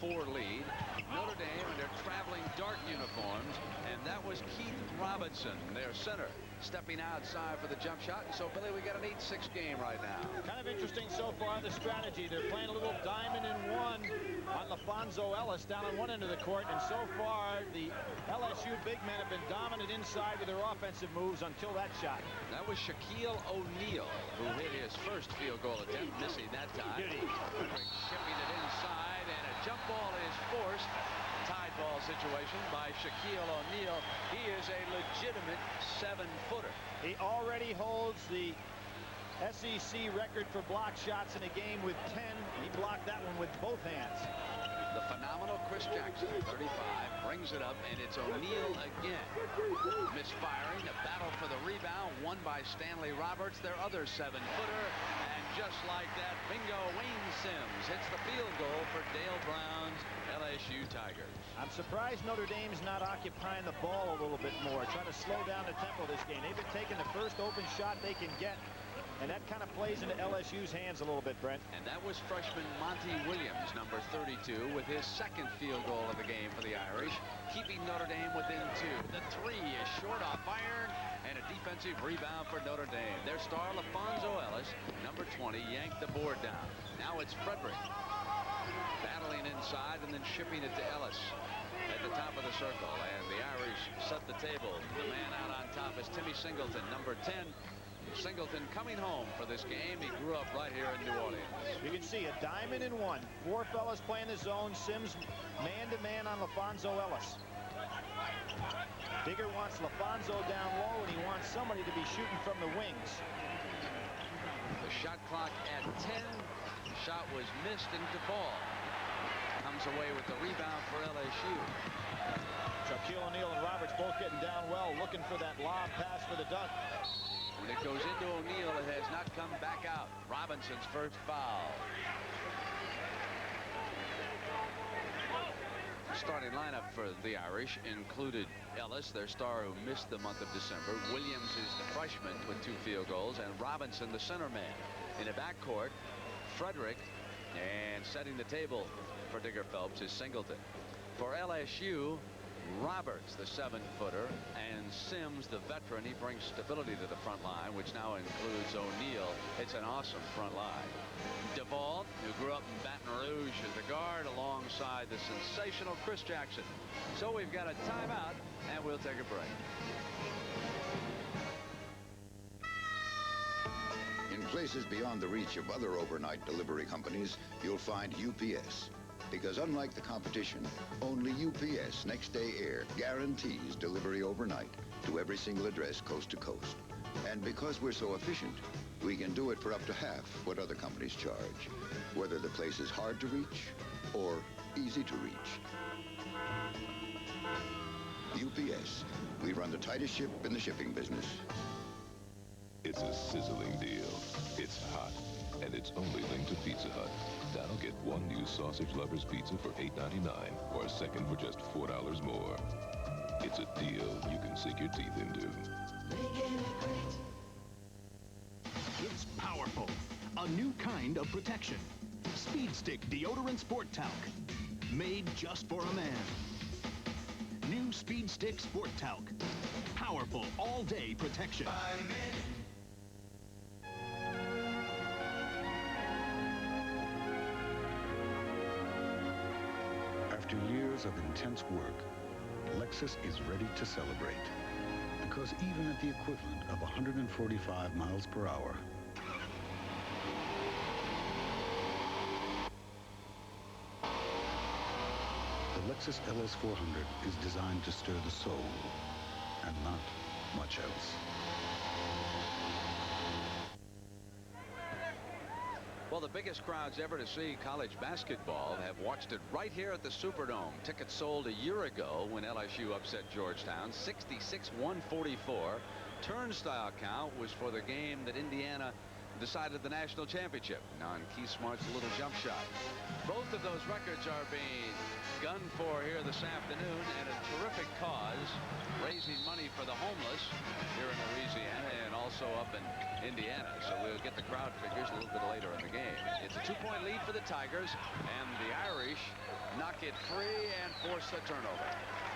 7-4 lead. Notre Dame in their traveling dark uniforms, and that was Keith Robinson, their center, stepping outside for the jump shot. And so, Billy, we got an 8-6 game right now. Kind of interesting so far, the strategy. They're playing a little diamond in one on LaPhonso Ellis down on one end of the court, and so far the LSU big men have been dominant inside with their offensive moves until that shot. That was Shaquille O'Neal who hit his first field goal attempt, missing that time. Frederick shipping it inside, and a jump ball is forced. Tied ball situation by Shaquille O'Neal. He is a legitimate 7-footer. He already holds the SEC record for block shots in a game with 10. He blocked that one with both hands. The phenomenal Chris Jackson, 35, brings it up, and it's O'Neal again. Misfiring, a battle for the rebound, won by Stanley Roberts, their other 7-footer. And just like that, bingo, Wayne Sims hits the field goal for Dale Brown's LSU Tigers. I'm surprised Notre Dame's not occupying the ball a little bit more, trying to slow down the tempo of this game. They've been taking the first open shot they can get, and that kind of plays into LSU's hands a little bit, Brent. And that was freshman Monty Williams, number 32, with his second field goal of the game for the Irish, keeping Notre Dame within 2. The 3 is short off iron, and a defensive rebound for Notre Dame. Their star, LaPhonso Ellis, number 20, yanked the board down. Now it's Frederick battling inside and then shipping it to Ellis at the top of the circle. And the Irish set the table. The man out on top is Timmy Singleton, number 10. Singleton coming home for this game. He grew up right here in New Orleans. You can see a diamond in one. 4 fellas playing the zone. Sims man-to-man on LaPhonso Ellis. Digger wants LaPhonso down low, and he wants somebody to be shooting from the wings. The shot clock at 10. The shot was missed into ball. Comes away with the rebound for LSU. Shaquille O'Neal and Roberts both getting down well, looking for that lob pass for the dunk. When it goes into O'Neal, it has not come back out. Robinson's first foul. Starting lineup for the Irish included Ellis, their star who missed the month of December. Williams is the freshman with 2 field goals, and Robinson the center man. In the backcourt, Frederick, and setting the table for Digger Phelps is Singleton. For LSU, Roberts, the 7-footer, and Sims, the veteran. He brings stability to the front line, which now includes O'Neal. It's an awesome front line. Duvall, who grew up in Baton Rouge, is the guard alongside the sensational Chris Jackson. So we've got a timeout, and we'll take a break. In places beyond the reach of other overnight delivery companies, you'll find UPS. Because unlike the competition, only UPS Next Day Air guarantees delivery overnight to every single address coast to coast. And because we're so efficient, we can do it for up to half what other companies charge, whether the place is hard to reach or easy to reach. UPS, we run the tightest ship in the shipping business. It's a sizzling deal. It's hot, and it's only linked to Pizza Hut. Now get 1 new Sausage Lovers Pizza for $8.99, or a second for just $4 more. It's a deal you can sink your teeth into. It's powerful. A new kind of protection. Speed Stick Deodorant Sport Talc. Made just for a man. New Speed Stick Sport Talc. Powerful all-day protection. After years of intense work, Lexus is ready to celebrate. Because even at the equivalent of 145 miles per hour, the Lexus LS 400 is designed to stir the soul and not much else. Well, the biggest crowds ever to see college basketball have watched it right here at the Superdome. Tickets sold a year ago when LSU upset Georgetown, 66-144. Turnstile count was for the game that Indiana decided the national championship. Now on Keith Smart's little jump shot. Both of those records are being gunned for here this afternoon, and a terrific cause, raising money for the homeless here in Louisiana and also up in Indiana. So we'll get the crowd figures a little bit later in the game. It's a 2-point lead for the Tigers, and the Irish knocked it free and force the turnover.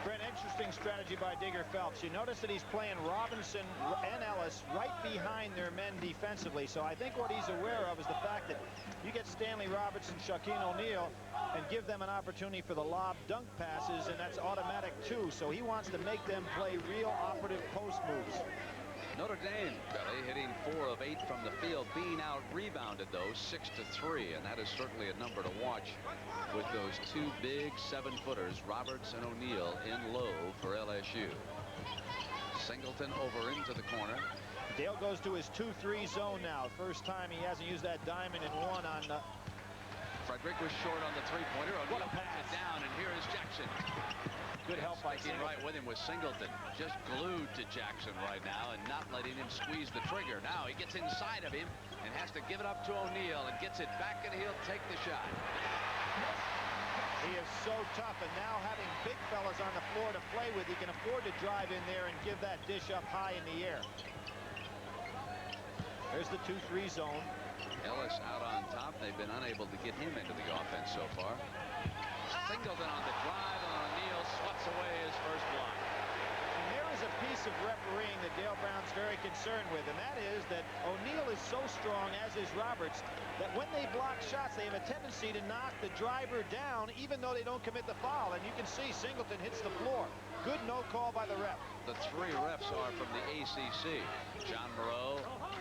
Brent, interesting strategy by Digger Phelps. You notice that he's playing Robinson and Ellis right behind their men defensively. So I think what he's aware of is the fact that you get Stanley Robinson, Shaquille O'Neal, and give them an opportunity for the lob dunk passes, and that's automatic too. So he wants to make them play real operative post moves. Notre Dame, Billy, hitting 4 of 8 from the field, being out rebounded though 6-3, and that is certainly a number to watch with those 2 big 7-footers, Roberts and O'Neal, in low for LSU. Singleton over into the corner. Dale goes to his 2-3 zone now. First time he hasn't used that diamond in one on. Frederick was short on the 3-pointer. What a O'Neal pass. it down, and here is Jackson. Good help by Sticking Singleton. right with him was Singleton, just glued to Jackson right now and not letting him squeeze the trigger. Now he gets inside of him and has to give it up to O'Neal and gets it back, and he'll take the shot. He is so tough, and now having big fellas on the floor to play with, he can afford to drive in there and give that dish up high in the air. There's the 2-3 zone. Ellis out on top. They've been unable to get him into the offense so far. Singleton on the drive, and O'Neal swats away his first block. And there is a piece of refereeing that Dale Brown's very concerned with, and that is that O'Neal is so strong, as is Roberts, that when they block shots, they have a tendency to knock the driver down, even though they don't commit the foul. And you can see Singleton hits the floor. Good no call by the ref. The 3 refs are from the ACC. John Moreau,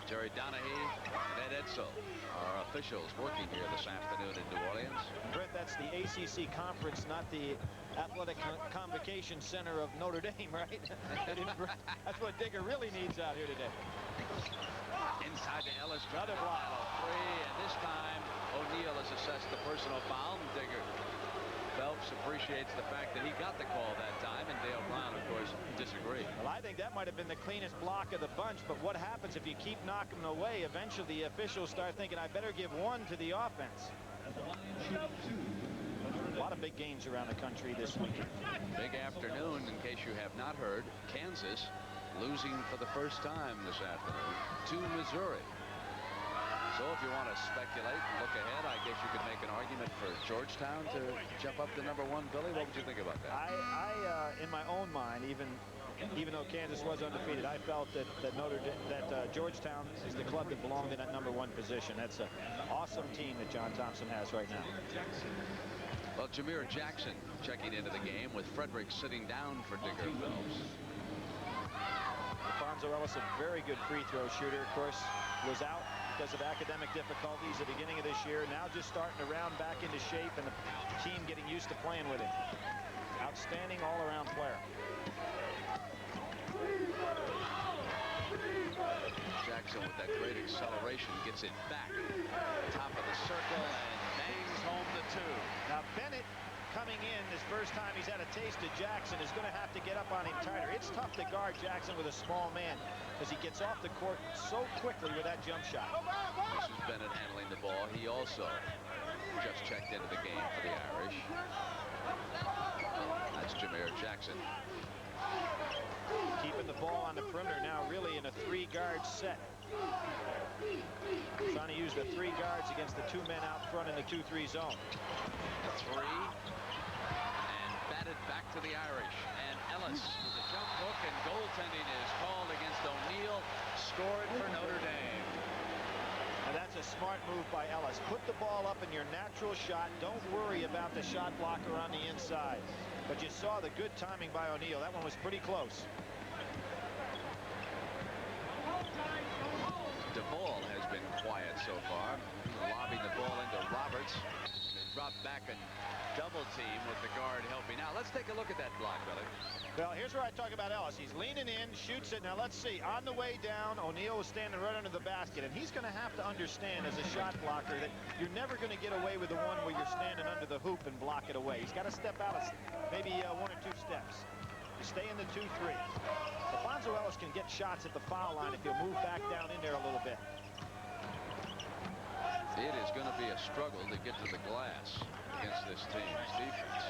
Jerry Donahue, and Ed Edsel are officials working here this afternoon in New Orleans. Brett, that's the ACC conference, not the Athletic Convocation Center of Notre Dame, right? That's what Digger really needs out here today. Inside to Ellis. Another block. 3, and this time O'Neal has assessed the personal foul. Digger Phelps appreciates the fact that he got the call that time, and Dale Brown, of course, disagreed. Well, I think that might have been the cleanest block of the bunch, but what happens if you keep knocking them away? Eventually the officials start thinking, I better give one to the offense. A lot of big games around the country this weekend. Big afternoon, in case you have not heard. Kansas losing for the first time this afternoon to Missouri. So if you want to speculate and look ahead, I guess you could make an argument for Georgetown to jump up to #1. Billy, what would you think about that? I in my own mind, even though Kansas was undefeated, I felt that Georgetown is the club that belonged in that #1 position. That's an awesome team that John Thompson has right now. Well, Jameer Jackson checking into the game with Frederick sitting down for Digger Phelps. LaPhonso Ellis, a very good free throw shooter, of course, was out because of academic difficulties at the beginning of this year. Now just starting to round back into shape, and the team getting used to playing with him. Outstanding all-around player. Jackson with that great acceleration gets it back. Top of the circle and bangs home the 2. Now Bennett, coming in this first time he's had a taste of Jackson, is going to have to get up on him tighter. It's tough to guard Jackson with a small man because he gets off the court so quickly with that jump shot. This is Bennett handling the ball. He also just checked into the game for the Irish. That's Jameer Jackson. Keeping the ball on the perimeter now, really in a 3-guard set. Trying to use the 3 guards against the 2 men out front in the 2-3 zone. The 3, and batted back to the Irish. And Ellis with a jump hook, and goaltending is called against O'Neal. Scored for Notre Dame. And that's a smart move by Ellis. Put the ball up in your natural shot. Don't worry about the shot blocker on the inside. But you saw the good timing by O'Neal. That one was pretty close. DeVaul has been quiet so far, lobbing the ball into Roberts. They drop back a double team with the guard helping out. Let's take a look at that block, Billy. Well, here's where I talk about Ellis. He's leaning in, shoots it. Now let's see. On the way down, O'Neal was standing right under the basket, and he's going to have to understand as a shot blocker that you're never going to get away with the one where you're standing under the hoop and block it away. He's got to step out maybe 1 or 2 steps. You stay in the 2-3. LaPhonso Ellis can get shots at the foul line if he'll move back down in there a little bit. It is going to be a struggle to get to the glass against this team's defense.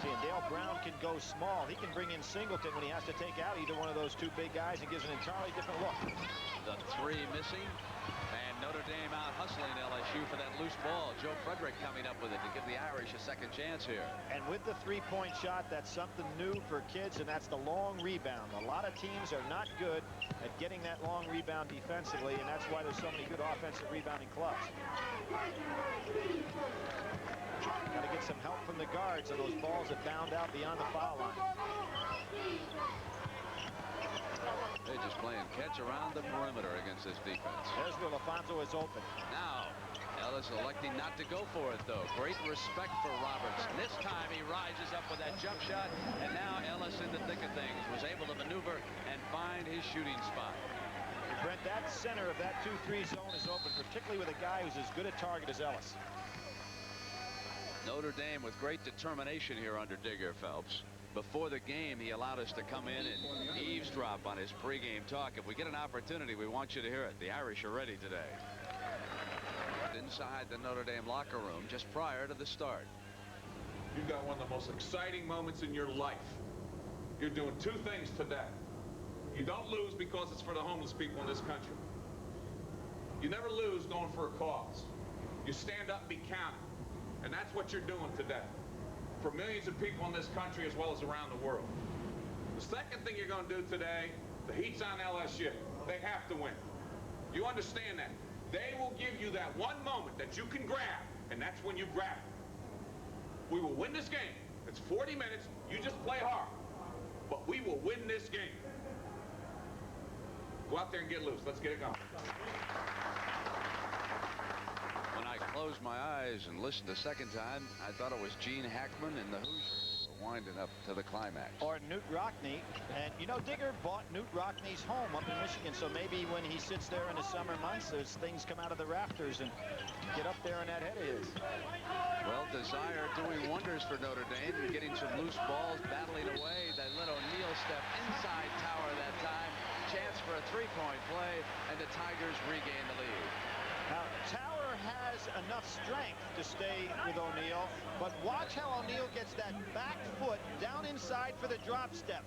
See, and Dale Brown can go small. He can bring in Singleton when he has to take out either one of those 2 big guys and gives an entirely different look. The 3 missing, and Notre Dame out hustling LSU for that loose ball. Joe Frederick coming up with it to give the Irish a second chance here. And with the three-point shot, that's something new for kids, and that's the long rebound. A lot of teams are not good at getting that long rebound defensively, and that's why there's so many good offensive rebounding clubs. Got to get some help from the guards on those balls that bound out beyond the foul line. They're just playing catch around the perimeter against this defense. There's where LaPhonso is open. Now, Ellis electing not to go for it, though. Great respect for Roberts. This time he rises up with that jump shot, and now Ellis in the thick of things was able to maneuver and find his shooting spot. Brent, that center of that 2-3 zone is open, particularly with a guy who's as good a target as Ellis. Notre Dame with great determination here under Digger Phelps. Before the game, he allowed us to come in and eavesdrop on his pregame talk. If we get an opportunity, we want you to hear it. The Irish are ready today. Inside the Notre Dame locker room just prior to the start. You've got one of the most exciting moments in your life. You're doing two things today. You don't lose because it's for the homeless people in this country. You never lose going for a cause. You stand up and be counted. And that's what you're doing today for millions of people in this country as well as around the world. The second thing you're going to do today, the heat's on LSU. They have to win. You understand that? They will give you that one moment that you can grab, and that's when you grab it. We will win this game. It's 40 minutes. You just play hard. But we will win this game. Go out there and get loose. Let's get it going. When I closed my eyes and listened the second time, I thought it was Gene Hackman and the Hoosiers winding up to the climax. Or Newt Rockne. And, you know, Digger bought Newt Rockne's home up in Michigan, so maybe when he sits there in the summer months, those things come out of the rafters and get up there in that head of his. Well, Desire doing wonders for Notre Dame, getting some loose balls, battling away. They let O'Neal step inside Tower that time. Chance for a three-point play, and the Tigers regain the lead. Now, Tower has enough strength to stay with O'Neal, but watch how O'Neal gets that back foot down inside for the drop step.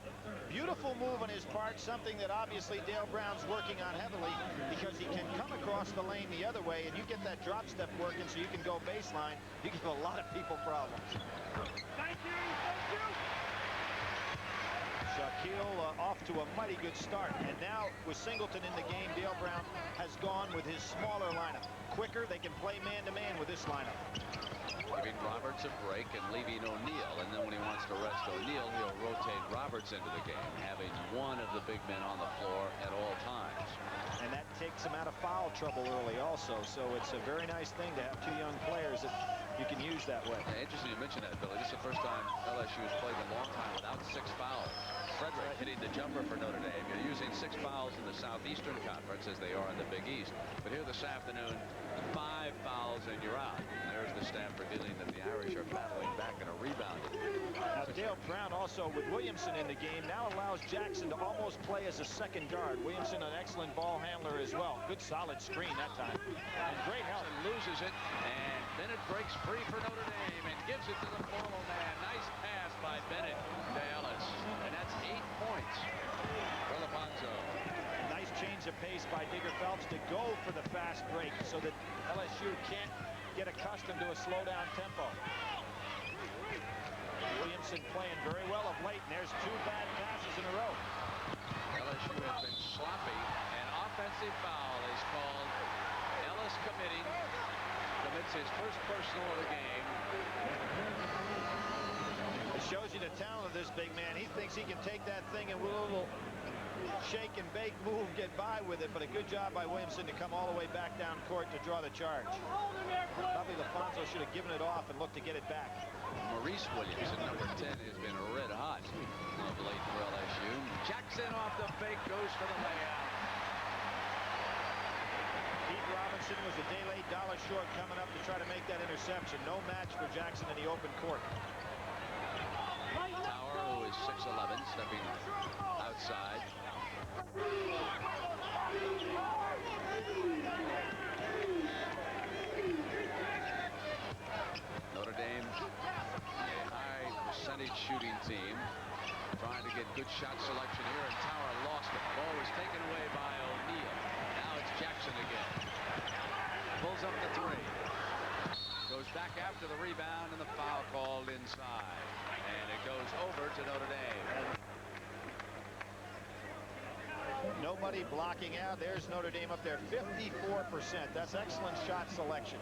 Beautiful move on his part, something that obviously Dale Brown's working on heavily because he can come across the lane the other way, and you get that drop step working so you can go baseline. You give a lot of people problems. Thank you. Thank you. Shaquille off to a mighty good start, and now with Singleton in the game, Dale Brown has gone with his smaller lineup. Quicker, they can play man-to-man with this lineup. Giving Roberts a break and leaving O'Neal, and then when he wants to rest O'Neal, he'll rotate Roberts into the game, having one of the big men on the floor at all times. And that takes him out of foul trouble early also, so it's a very nice thing to have two young players that you can use that way. Yeah, interesting you mention that, Billy. This is the first time LSU has played in a long time without 6 fouls. Frederick hitting the jumper for Notre Dame. You're using 6 fouls in the Southeastern Conference as they are in the Big East. But here this afternoon, 5 fouls and you're out. There's the stat revealing that the Irish are battling back and are rebounding. Now Dale Brown also with Williamson in the game now allows Jackson to almost play as a second guard. Williamson an excellent ball handler as well. Good solid screen that time. And great help. Loses it, and Bennett breaks free for Notre Dame and gives it to the formal man. Nice pass by Bennett to Ellis. And that's 8 points for LaPhonso. Nice change of pace by Digger Phelps to go for the fast break so that LSU can't get accustomed to a slow-down tempo. Williamson playing very well of late, and there's 2 bad passes in a row. LSU has been sloppy. An offensive foul is called. Ellis commits his first personal of the game. It shows you the talent of this big man. He thinks he can take that thing and with a little shake and bake move get by with it, but a good job by Williamson to come all the way back down court to draw the charge. Probably LaPhonso should have given it off and looked to get it back. Maurice Williamson, number 10, has been red hot of late for LSU. Jackson off the fake, goes for the layout. Pete Robinson was a day late, dollar short coming up to try to make that interception. No match for Jackson in the open court. Tower, who is 6'11", stepping outside. Notre Dame, a high percentage shooting team, trying to get good shot selection here, and Tower lost it. Ball was taken away by O'Neal. Now it's Jackson again. Pulls up the three. Goes back after the rebound, and the foul called inside. And it goes over to Notre Dame. Nobody blocking out. There's Notre Dame up there, 54%. That's excellent shot selection.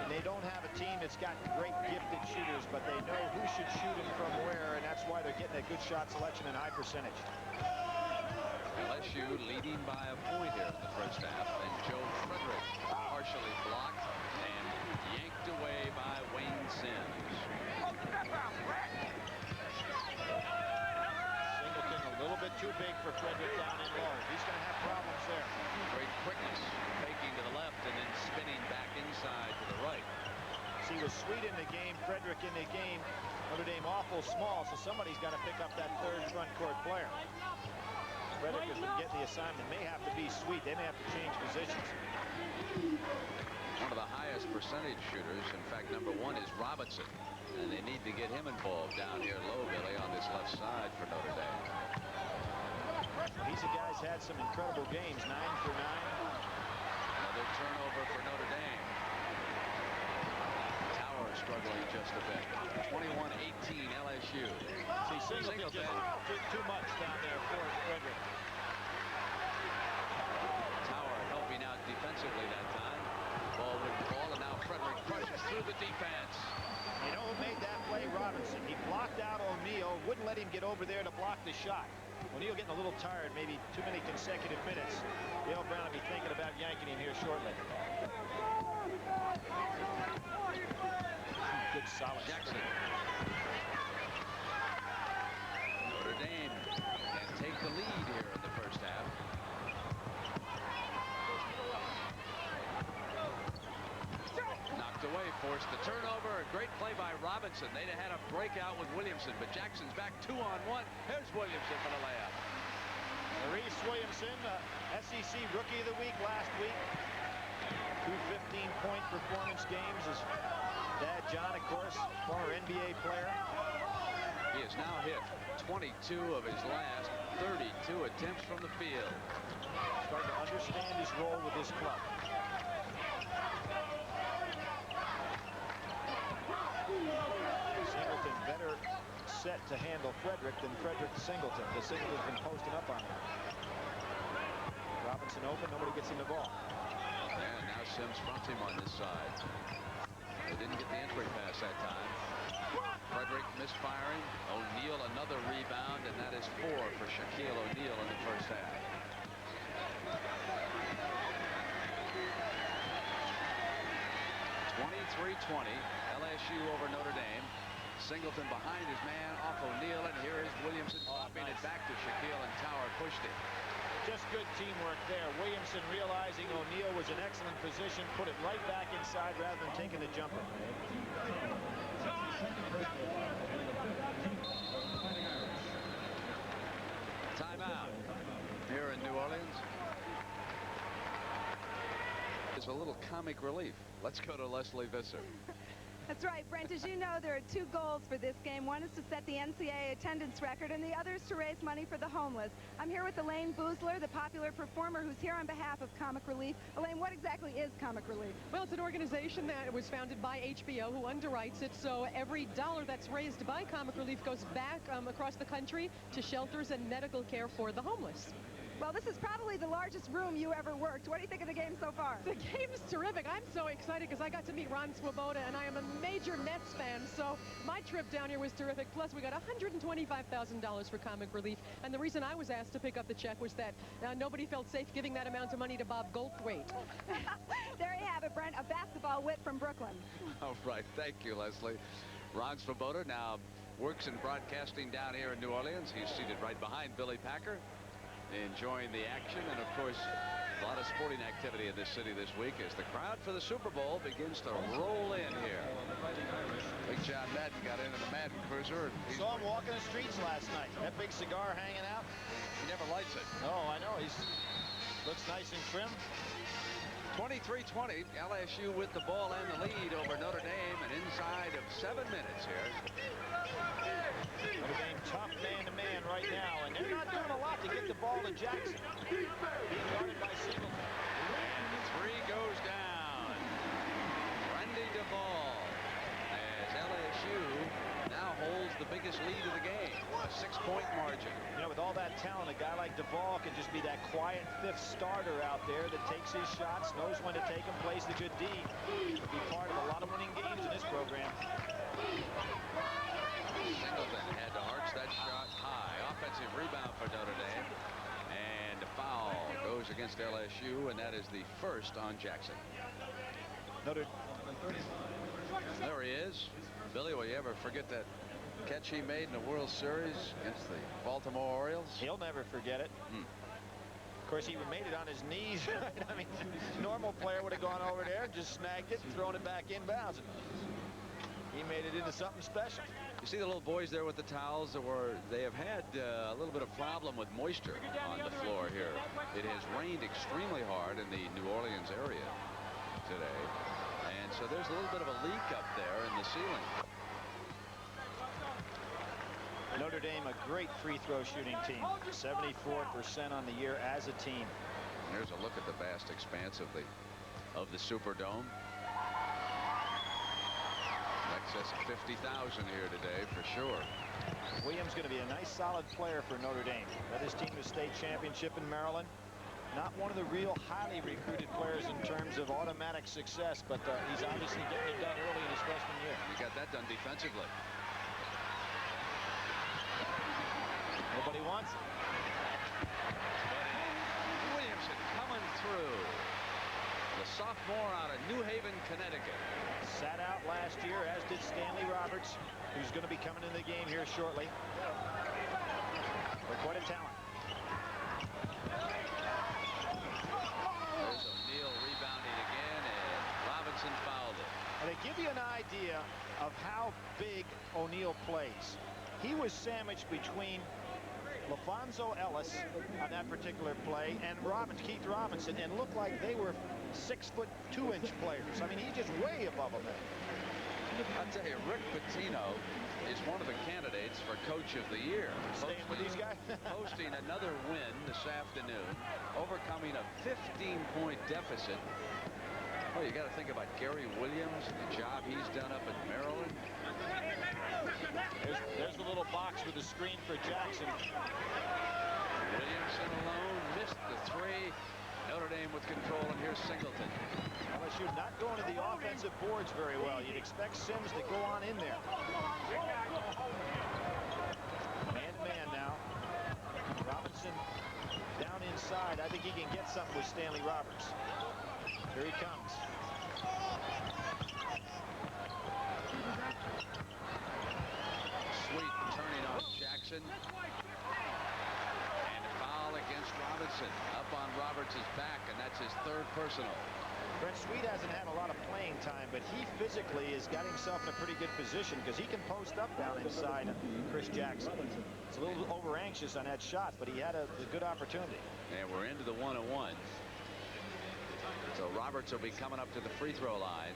And they don't have a team that's got great gifted shooters, but they know who should shoot them from where, and that's why they're getting a good shot selection and high percentage. LSU leading by a point here in the first half, and Joe Frederick partially blocked and yanked away by Wayne Sims. Singleton a little bit too big for Frederick down in low. He's going to have problems there. Great quickness, faking to the left and then spinning back inside to the right. See, with Sweet in the game, Frederick in the game, Notre Dame awful small, so somebody's got to pick up that third front court player. Frederick has been getting the assignment. May have to be Sweet. They may have to change positions. One of the highest percentage shooters, in fact, number one is Robinson. And they need to get him involved down here low, Billy, on this left side for Notre Dame. He's a guy's had some incredible games, 9 for 9. Another turnover for Notre Dame. Tower struggling just a bit. 21-18 LSU. See, Singleton just too much down there for Frederick. Tower helping out defensively that time. Ball wouldn't fall, and now Frederick crushes through the defense. You know who made that play? Robinson. He blocked out O'Neal, wouldn't let him get over there to block the shot. O'Neal getting a little tired, maybe too many consecutive minutes. Dale Brown will be thinking about yanking him here shortly. Good solid. Jackson. Notre Dame can take the lead here in the first half. Knocked away, forced the turnover. A great play by Robinson. They'd have had a breakout with Williamson, but Jackson's back 2-on-1. Here's Williamson for the layup. Maurice Williamson, SEC Rookie of the Week last week. 2 15-point performance games. His dad, John, of course, former NBA player. He has now hit 22 of his last 32 attempts from the field. Starting to understand his role with this club. Singleton better set to handle Frederick than Frederick Singleton. The Singleton's been posting up on him. Robinson open, nobody gets him the ball. And now Sims fronts him on this side. They didn't get the entry pass that time. Frederick misfiring. O'Neal another rebound, and that is 4 for Shaquille O'Neal in the first half. (23-20) LSU over Notre Dame. Singleton behind his man off O'Neal, and here is Williamson popping it back to Shaquille, and Tower pushed it. Just good teamwork there. Williamson realizing O'Neal was in excellent position, put it right back inside rather than taking the jumper. Timeout here in New Orleans. It's a little comic relief. Let's go to Leslie Visser. That's right, Brent. As you know, there are 2 goals for this game. One is to set the NCAA attendance record, and the other is to raise money for the homeless. I'm here with Elaine Boozler, the popular performer, who's here on behalf of Comic Relief. Elaine, what exactly is Comic Relief? Well, it's an organization that was founded by HBO, who underwrites it, so every dollar that's raised by Comic Relief goes back across the country to shelters and medical care for the homeless. Well, this is probably the largest room you ever worked. What do you think of the game so far? The game is terrific. I'm so excited because I got to meet Ron Swoboda, and I am a major Nets fan, so my trip down here was terrific. Plus, we got $125,000 for Comic Relief, and the reason I was asked to pick up the check was that nobody felt safe giving that amount of money to Bob Goldthwait. There you have it, Brent, a basketball wit from Brooklyn. All right, thank you, Leslie. Ron Swoboda now works in broadcasting down here in New Orleans. He's seated right behind Billy Packer, enjoying the action, and of course a lot of sporting activity in this city this week as the crowd for the Super Bowl begins to roll in here. Big John Madden got into the Madden Cruiser. And saw him walking the streets last night. That big cigar hanging out. He never lights it. Oh, I know. He's looks nice and trim. 23-20, LSU with the ball and the lead over Notre Dame, and inside of 7 minutes here. Notre Dame tough man-to-man right now, and they're not doing a lot to get the ball to Jackson. Being guarded by Singleton. And the 3 goes down. biggest lead of the game, a 6-point margin. You know, with all that talent, a guy like Duvall can just be that quiet fifth starter out there that takes his shots, knows when to take them, plays the good D. He'll be part of a lot of winning games in this program. Singleton had to arch that shot high. Offensive rebound for Notre Dame. And a foul goes against LSU, and that is the first on Jackson. There he is. Billy, will you ever forget that catch he made in the World Series against the Baltimore Orioles? He'll never forget it. Of course, he made it on his knees. Right? I mean, a normal player would have gone over there, just snagged it, and thrown it back inbounds. He made it into something special. You see the little boys there with the towels they have had a little bit of problem with moisture on the floor here. It has rained extremely hard in the New Orleans area today. And so there's a little bit of a leak up there in the ceiling. Notre Dame, a great free throw shooting team. 74% on the year as a team. And here's a look at the vast expanse of the Superdome. Excess of 50,000 here today for sure. Williams going to be a nice solid player for Notre Dame. Led his team to state championship in Maryland. Not one of the real highly recruited players in terms of automatic success, but he's obviously getting it done early in his freshman year. He got that done defensively. Nobody wants it. Williamson coming through. The sophomore out of New Haven, Connecticut. Sat out last year, as did Stanley Roberts, who's going to be coming in the game here shortly. But quite a talent. There's O'Neal rebounding again, and Robinson fouled it. And to give you an idea of how big O'Neal plays, he was sandwiched between LaPhonso Ellis on that particular play and Keith Robinson, and looked like they were 6'2" players. I mean, he's just way above them. I'll tell you, Rick Pitino is one of the candidates for Coach of the Year. Staying with these guys? Posting another win this afternoon, overcoming a 15-point deficit. Oh, you got to think about Gary Williams and the job he's done up in Maryland. There's the little box with the screen for Jackson. Williamson alone missed the three. Notre Dame with control, and here's Singleton. LSU not going to the offensive boards very well. You'd expect Sims to go on in there. Man-to-man now. Robinson down inside. I think he can get something with Stanley Roberts. Here he comes. Sweet turning on Jackson. And a foul against Robinson. Up on Roberts' back, and that's his third personal. Brent Sweet hasn't had a lot of playing time, but he physically has got himself in a pretty good position because he can post up down inside Chris Jackson. It's a little over anxious on that shot, but he had a good opportunity. And we're into the 1-on-1. So Roberts will be coming up to the free throw line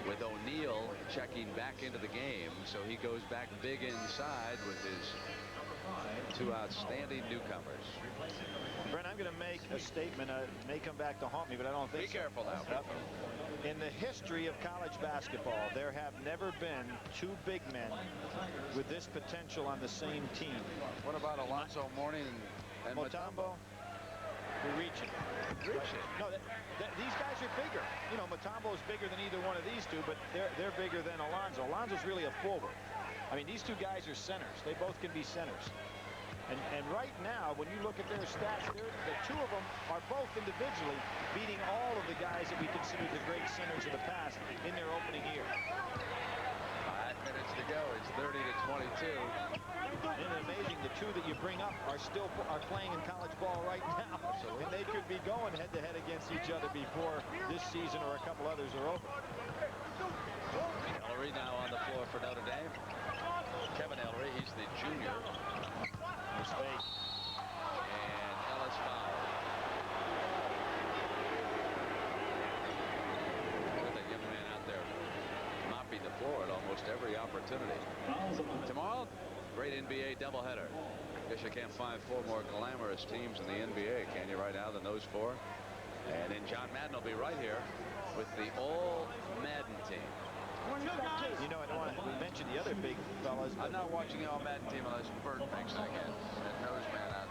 with O'Neal checking back into the game. So he goes back big inside with his two outstanding newcomers. Brent, I'm going to make a statement. It may come back to haunt me, but I don't think so. Be careful now. In the history of college basketball, there have never been two big men with this potential on the same team. What about Alonzo Mourning and Mutombo? We're reaching. No, these guys are bigger. You know, Mutombo's bigger than either one of these two, but they're bigger than Alonzo. Alonzo's really a forward. I mean, these two guys are centers. They both can be centers. And right now, when you look at their stats, the two of them are both individually beating all of the guys that we consider the great centers of the past in their opening year. 5 minutes to go. It's 30-22. Isn't it amazing? The two that you bring up are playing in college ball right now. And they could be going head-to-head against each other before this season or a couple others are over. Ellery now on the floor for Notre Dame. Kevin Ellery, he's the junior. Mistake. And Ellis fouled. Look at that young man out there mopping the floor at almost every opportunity. Tomorrow, great NBA doubleheader. Guess you can't find four more glamorous teams in the NBA, can you, right now, than those four? And then John Madden will be right here with the All-Madden team. You know, we mentioned the other big fellas. I'm not watching the All-Madden team unless Bert thinks I get that nose man out.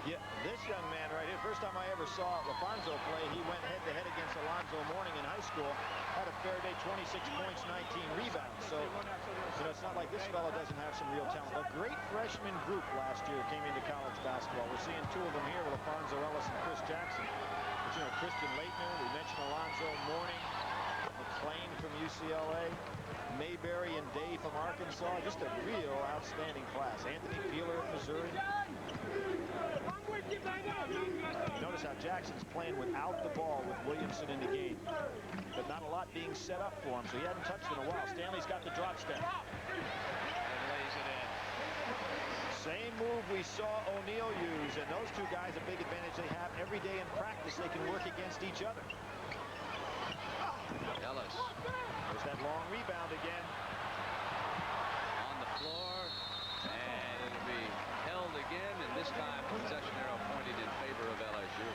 Yeah, this young man right here, first time I ever saw LaPhonso play, he went head-to-head against Alonzo Mourning in high school, had a fair day, 26 points, 19 rebounds. So, you know, it's not like this fellow doesn't have some real talent. A great freshman group last year came into college basketball. We're seeing two of them here with LaPhonso Ellis and Chris Jackson. But, you know, Christian Leitner, we mentioned Alonzo Mourning, McClain from UCLA, Mayberry and Day from Arkansas. Just a real outstanding class. Anthony Peeler of Missouri. Notice how Jackson's playing without the ball with Williamson in the game. But not a lot being set up for him, so he hadn't touched it in a while. Stanley's got the drop step. And lays it in. Same move we saw O'Neal use, and those two guys, a big advantage they have every day in practice, they can work against each other. Ellis. There's that long rebound again. On the floor, and it'll be held again, and this time possession arrow pointed in favor of LSU.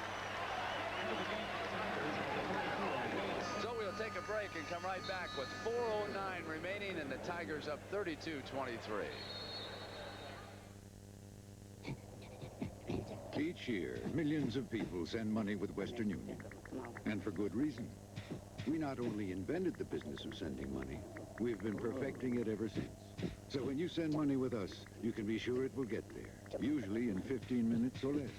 So we'll take a break and come right back with 4:09 remaining, and the Tigers up 32-23. Each year, millions of people send money with Western Union, and for good reason. We not only invented the business of sending money, we've been perfecting it ever since. So when you send money with us, you can be sure it will get there, usually in 15 minutes or less.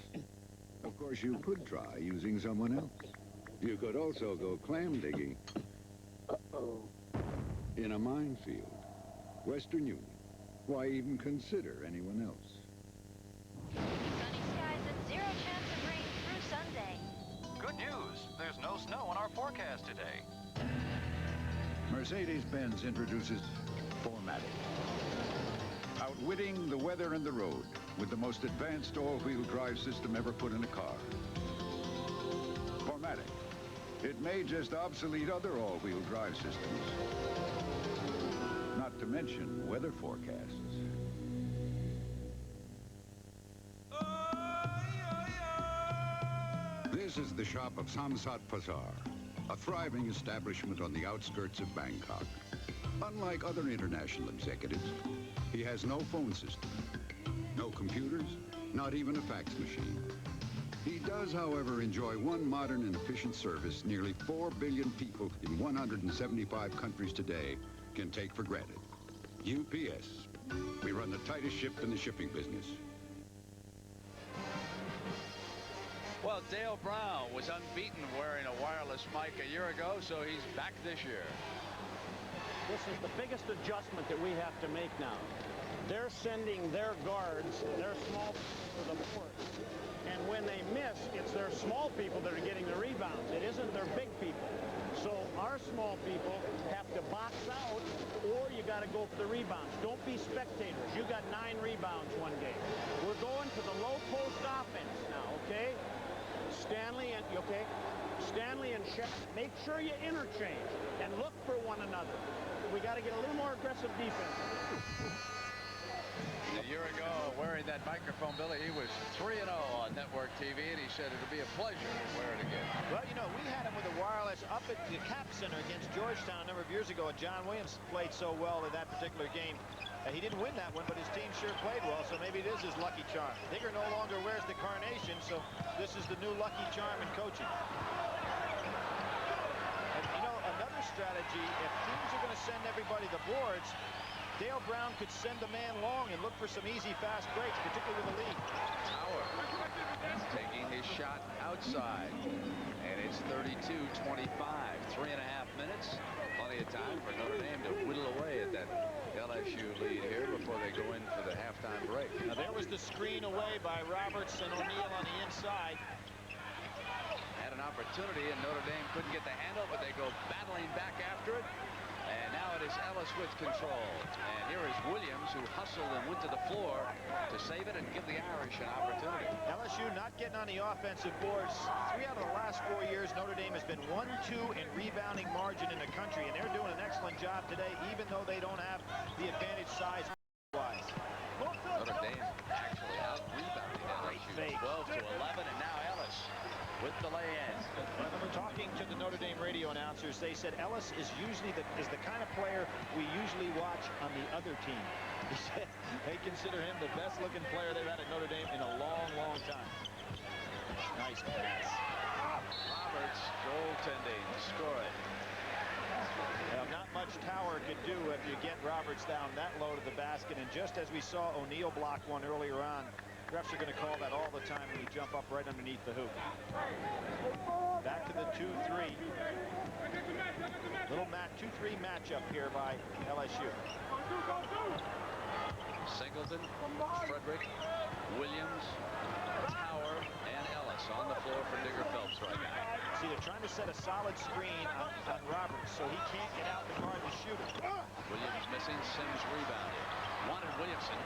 Of course, you could try using someone else. You could also go clam digging in a minefield. Western Union. Why even consider anyone else? Sunny skies and 0 chance of rain through Sunday. Good news. There's no snow on our forecast today. Mercedes-Benz introduces Formatic. Outwitting the weather and the road with the most advanced all-wheel drive system ever put in a car. Formatic. It may just obsolete other all-wheel drive systems. Not to mention weather forecasts. This is the shop of Samsat Bazaar, a thriving establishment on the outskirts of Bangkok. Unlike other international executives, he has no phone system, no computers, not even a fax machine. He does, however, enjoy one modern and efficient service nearly 4 billion people in 175 countries today can take for granted. UPS. We run the tightest ship in the shipping business. Well, Dale Brown was unbeaten wearing a wireless mic a year ago, so he's back this year. This is the biggest adjustment that we have to make now. They're sending their guards, their small people to the boards. And when they miss, it's their small people that are getting the rebounds. It isn't their big people. So our small people have to box out, or you got to go for the rebounds. Don't be spectators. You got 9 rebounds one game. We're going to the low post offense now, okay? Stanley and Shaq, make sure you interchange and look for one another. We got to get a little more aggressive defense. A year ago, wearing that microphone, Billy, he was 3-0 on network TV, and he said it'll be a pleasure to wear it again. Well, you know, we had him with a wireless up at the Cap Center against Georgetown a number of years ago, and John Williams played so well in that particular game. He didn't win that one, but his team sure played well, so maybe it is his lucky charm. Digger no longer wears the carnation, so this is the new lucky charm in coaching. And, you know, another strategy, if teams are going to send everybody the boards, Dale Brown could send a man long and look for some easy, fast breaks, particularly with the lead. Tower taking his shot outside, and it's 32-25. 3.5 minutes. Plenty of time for Notre Dame to whittle away at that LSU lead here before they go in for the halftime break. Now there was the screen away by Roberts and O'Neal on the inside. Had an opportunity, and Notre Dame couldn't get the handle, but they go battling back after it. And now it is Ellis with control. And here is Williams, who hustled and went to the floor to save it and give the Irish an opportunity. LSU not getting on the offensive boards. 3 out of the last 4 years, Notre Dame has been 1-2 in rebounding margin in the country, and they're doing an excellent job today, even though they don't have the advantage size-wise. Notre Dame actually out-rebounding LSU 12-11, and now Ellis with the lay-in. We're talking Talking to the Notre Dame radio announcers, they said Ellis is usually the kind of player we usually watch on the other team. He said they consider him the best-looking player they've had at Notre Dame in a long, long time. Nice pass. Roberts goaltending to score it. Well, not much Tower could do if you get Roberts down that low to the basket. And just as we saw O'Neal block one earlier on, refs are going to call that all the time when you jump up right underneath the hoop. Back to the 2-3. Little 2-3 matchup here by LSU. Singleton, Frederick, Williams, Tower, and Ellis on the floor for Digger Phelps right now. See, they're trying to set a solid screen on Roberts so he can't get out the guard to shoot it. Williams missing, Sims rebounded. Wanted Williamson.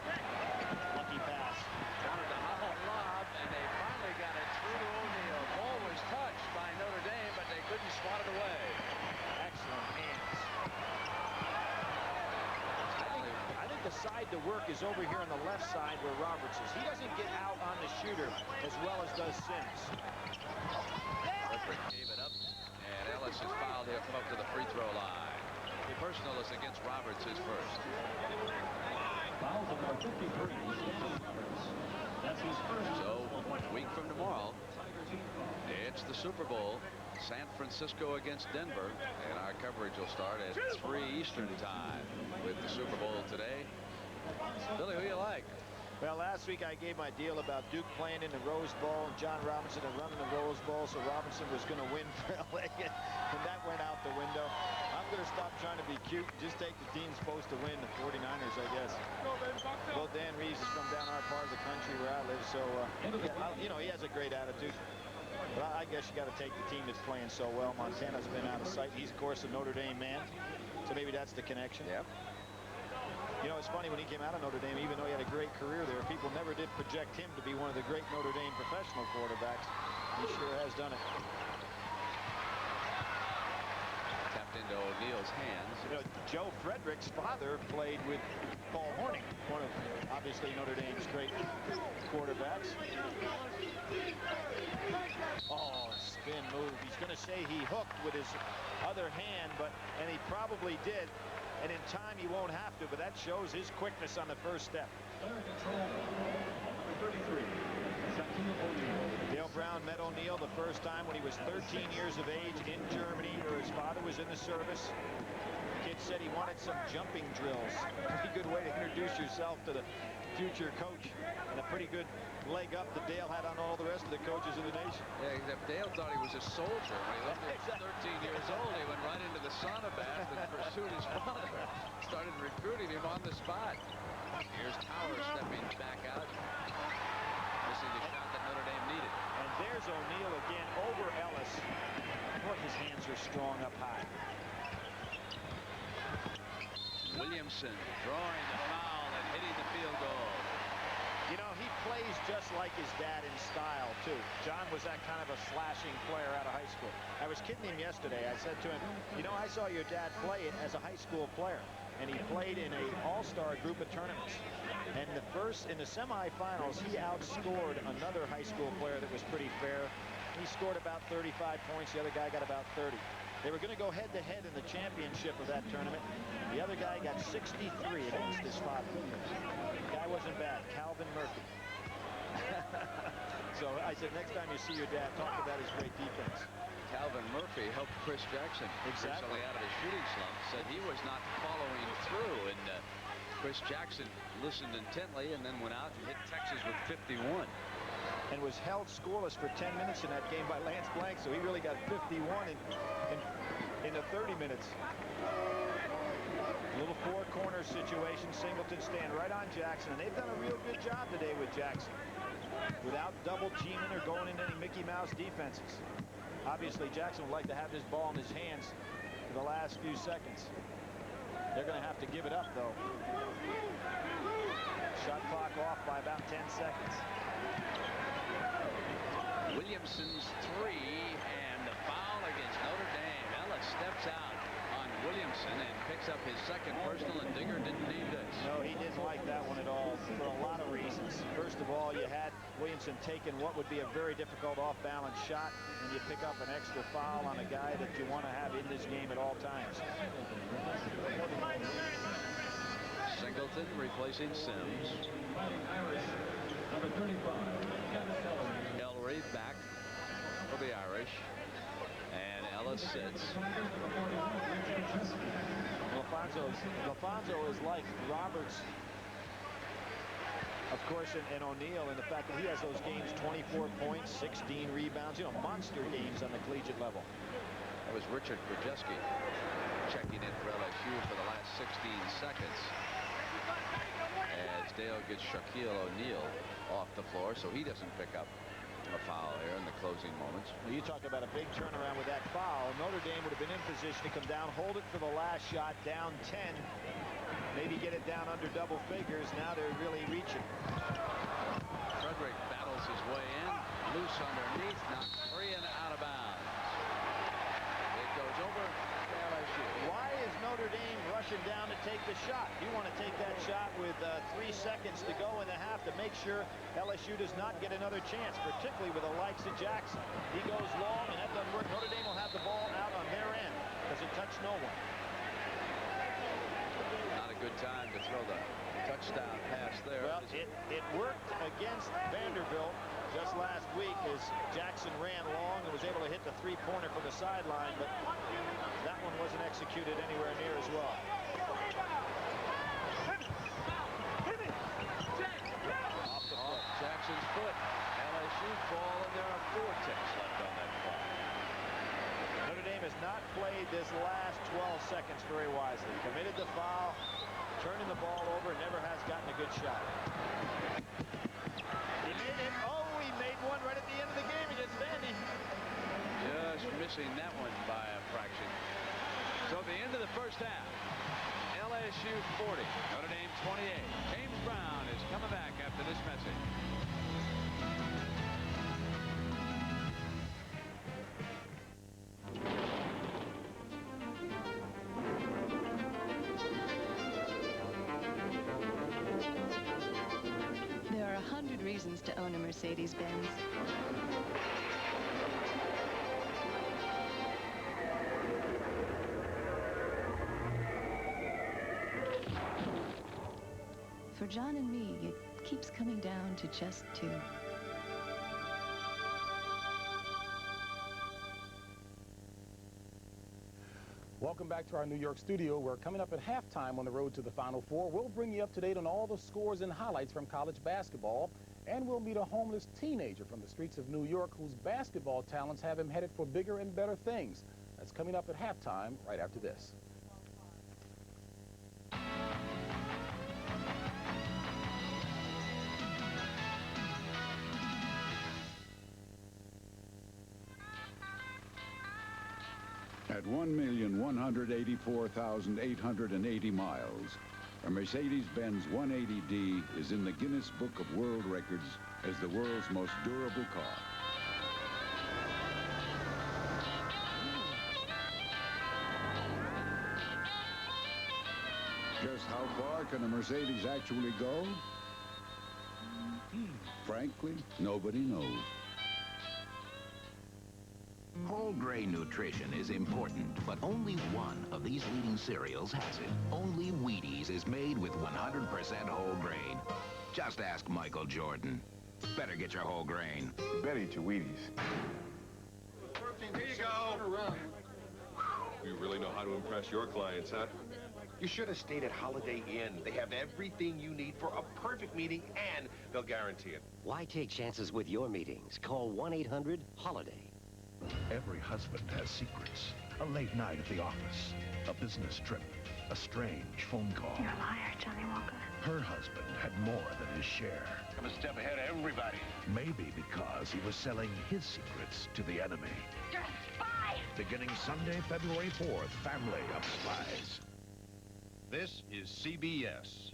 Lucky pass. Wanted the hot lob, and they finally got it through to O'Neal. Ball was touched by Notre Dame, but they couldn't swat it away. Excellent hands. I think the side to work is over here on the left side where Roberts is. He doesn't get out on the shooter as well as does Sims. Frederick gave it up, and Ellis is fouled. He'll come up to the free throw line. The personal is against Roberts, his first. Fouls on our 53. That's his first. So, a week from tomorrow, it's the Super Bowl. San Francisco against Denver, and our coverage will start at 3 Eastern time with the Super Bowl today. Billy, who you like? Well, last week I gave my deal about Duke playing in the Rose Bowl and John Robinson and running the Rose Bowl, so Robinson was going to win for LA, and that went out the window. I'm going to stop trying to be cute and just take the team supposed to win, the 49ers, I guess. Well, Dan Reeves is from down our part of the country where I live, so, you know, he has a great attitude. But I guess you got to take the team that's playing so well. Montana's been out of sight. He's, of course, a Notre Dame man, so maybe that's the connection. Yep. You know, it's funny, when he came out of Notre Dame, even though he had a great career there, people never did project him to be one of the great Notre Dame professional quarterbacks. He sure has done it. Tapped into O'Neal's hands. You know, Joe Frederick's father played with Paul Hornung, one of, obviously, Notre Dame's great quarterbacks. Oh, spin move. He's going to say he hooked with his other hand, and he probably did. And in time, he won't have to, but that shows his quickness on the first step. Number 33, Shaquille O'Neal. Dale Brown met O'Neal the first time when he was 13 years of age in Germany, where his father was in the service. The kid said he wanted some jumping drills. Pretty good way to introduce yourself to the future coach, and a pretty good leg up that Dale had on all the rest of the coaches of the nation. Yeah, except Dale thought he was a soldier. When he left at 13 years old, he went right into the sauna bath and pursued his father. Started recruiting him on the spot. Here's Tower stepping back out. Missing the shot that Notre Dame needed. And there's O'Neal again over Ellis. Boy, his hands are strong up high. Williamson drawing the foul and hitting the field goal. You know, he plays just like his dad in style, too. John was that kind of a slashing player out of high school. I was kidding him yesterday. I said to him, you know, I saw your dad play it as a high school player, and he played in a all-star group of tournaments. And in the semifinals, he outscored another high school player that was pretty fair. He scored about 35 points. The other guy got about 30. They were going to go head-to-head in the championship of that tournament. The other guy got 63 against his father. The guy wasn't bad, Calvin Murphy. So I said, next time you see your dad, talk about his great defense. Calvin Murphy helped Chris Jackson recently out of his shooting slump. Said he was not following through, and Chris Jackson listened intently and then went out and hit Texas with 51. And was held scoreless for 10 minutes in that game by Lance Blank, so he really got 51 in the 30 minutes. Little four-corner situation. Singleton stand right on Jackson, and they've done a real good job today with Jackson, without double teaming or going into any Mickey Mouse defenses. Obviously, Jackson would like to have this ball in his hands for the last few seconds. They're going to have to give it up, though. Shot clock off by about 10 seconds. Williamson's three, and the foul against Notre Dame. Ellis steps out on Williamson and picks picks up his second personal, and Digger didn't need this. No, he didn't like that one at all for a lot of reasons. First of all, you had Williamson taking what would be a very difficult off-balance shot, and you pick up an extra foul on a guy that you want to have in this game at all times. Singleton replacing Sims. Ellery back for the Irish. And Ellis sits. LaPhonso is like Roberts, of course, and O'Neal in the fact that he has those games, 24 points, 16 rebounds, you know, monster games on the collegiate level. That was Richard Krajewski checking in for LSU for the last 16 seconds. As Dale gets Shaquille O'Neal off the floor, so he doesn't pick up a foul here in the closing moments. Well, you talk about a big turnaround with that foul. Notre Dame would have been in position to come down, hold it for the last shot, down 10, maybe get it down under double figures. Now they're really reaching. Frederick battles his way in, loose underneath, knocked free and out of bounds. It goes over to LSU. Why is Notre Dame rushing down to take the shot? You want to take that shot with 3 seconds to go in the half to make sure LSU does not get another chance, particularly with the likes of Jackson. He goes long, and that doesn't work. Notre Dame will have the ball out on their end because it touched no one. Not a good time to throw the touchdown pass there. Well, it worked against Vanderbilt just last week as Jackson ran long and was able to hit the three-pointer from the sideline, but that one wasn't executed anywhere near as well. Off Jackson's foot. LSU ball, and there are 4 ticks left on that clock. Notre Dame has not played this last 12 seconds very wisely. Committed the foul, turning the ball over, never has gotten a good shot. He did it. Oh, he made one right at the end of the game against Vandy. Just missing that one by a fraction. So at the end of the first half, LSU 40, Notre Dame 28. James Brown is coming back after this message. There are 100 reasons to own a Mercedes-Benz. For John and me, it keeps coming down to just 2. Welcome back to our New York studio. We're coming up at halftime on the road to the Final Four. We'll bring you up to date on all the scores and highlights from college basketball. And we'll meet a homeless teenager from the streets of New York whose basketball talents have him headed for bigger and better things. That's coming up at halftime right after this. At 1,184,880 miles, a Mercedes-Benz 180D is in the Guinness Book of World Records as the world's most durable car. Just how far can a Mercedes actually go? Frankly, nobody knows. Whole grain nutrition is important, but only one of these leading cereals has it. Only Wheaties is made with 100% whole grain. Just ask Michael Jordan. Better get your whole grain. Better eat your Wheaties. Here you go. You really know how to impress your clients, huh? You should have stayed at Holiday Inn. They have everything you need for a perfect meeting, and they'll guarantee it. Why take chances with your meetings? Call 1-800-HOLIDAY. Every husband has secrets. A late night at the office, a business trip, a strange phone call. You're a liar, Johnny Walker. Her husband had more than his share. I'm a step ahead of everybody. Maybe because he was selling his secrets to the enemy. You're a spy! Beginning Sunday, February 4th, Family of Spies. This is CBS.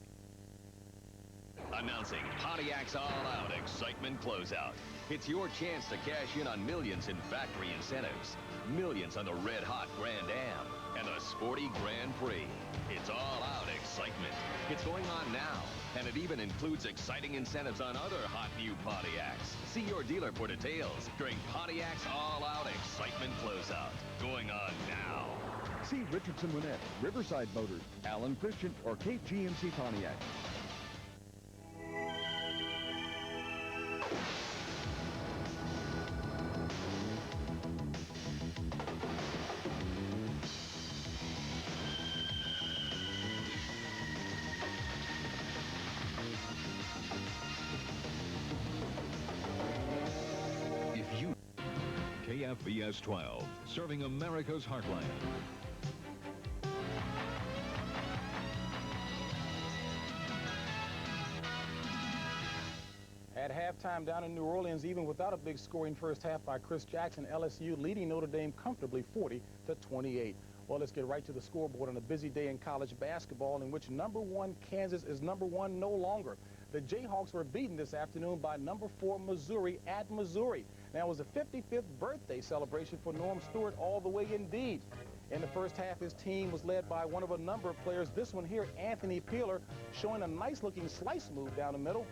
Announcing Pontiac's all-out excitement closeout. It's your chance to cash in on millions in factory incentives, millions on the red-hot Grand Am, and the sporty Grand Prix. It's all-out excitement. It's going on now, and it even includes exciting incentives on other hot new Pontiacs. See your dealer for details during Pontiac's all-out excitement closeout. Going on now. See Richardson Winnett, Riverside Motors, Allen Christian, or Cape GMC Pontiac. KFBS 12, serving America's heartland. At halftime down in New Orleans, even without a big scoring first half by Chris Jackson, LSU leading Notre Dame comfortably 40-28. Well, let's get right to the scoreboard on a busy day in college basketball in which #1 Kansas is #1 no longer. The Jayhawks were beaten this afternoon by #4 Missouri at Missouri. Now, it was the 55th birthday celebration for Norm Stewart all the way indeed. In the first half, his team was led by one of a number of players. This one here, Anthony Peeler, showing a nice-looking slice move down the middle.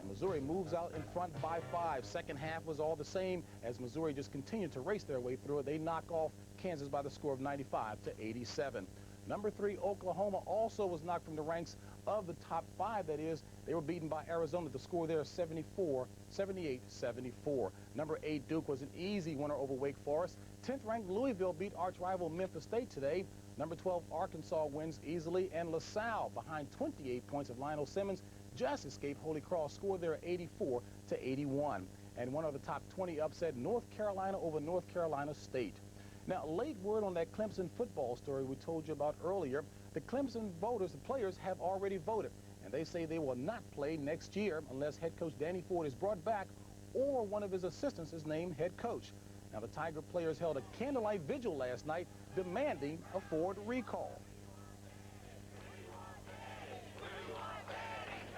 And Missouri moves out in front by 5. Second half was all the same as Missouri just continued to race their way through it. They knock off Kansas by the score of 95-87. #3, Oklahoma also was knocked from the ranks of the top 5, that is. They were beaten by Arizona. The score there is 78-74. #8, Duke was an easy winner over Wake Forest. 10th-ranked Louisville beat arch-rival Memphis State today. #12, Arkansas wins easily. And LaSalle, behind 28 points of Lionel Simmons, just escaped Holy Cross. Score there 84-81. And one of the top 20 upset, North Carolina over North Carolina State. Now, late word on that Clemson football story we told you about earlier. The Clemson voters, the players, have already voted, and they say they will not play next year unless head coach Danny Ford is brought back or one of his assistants is named head coach. Now, the Tiger players held a candlelight vigil last night demanding a Ford recall.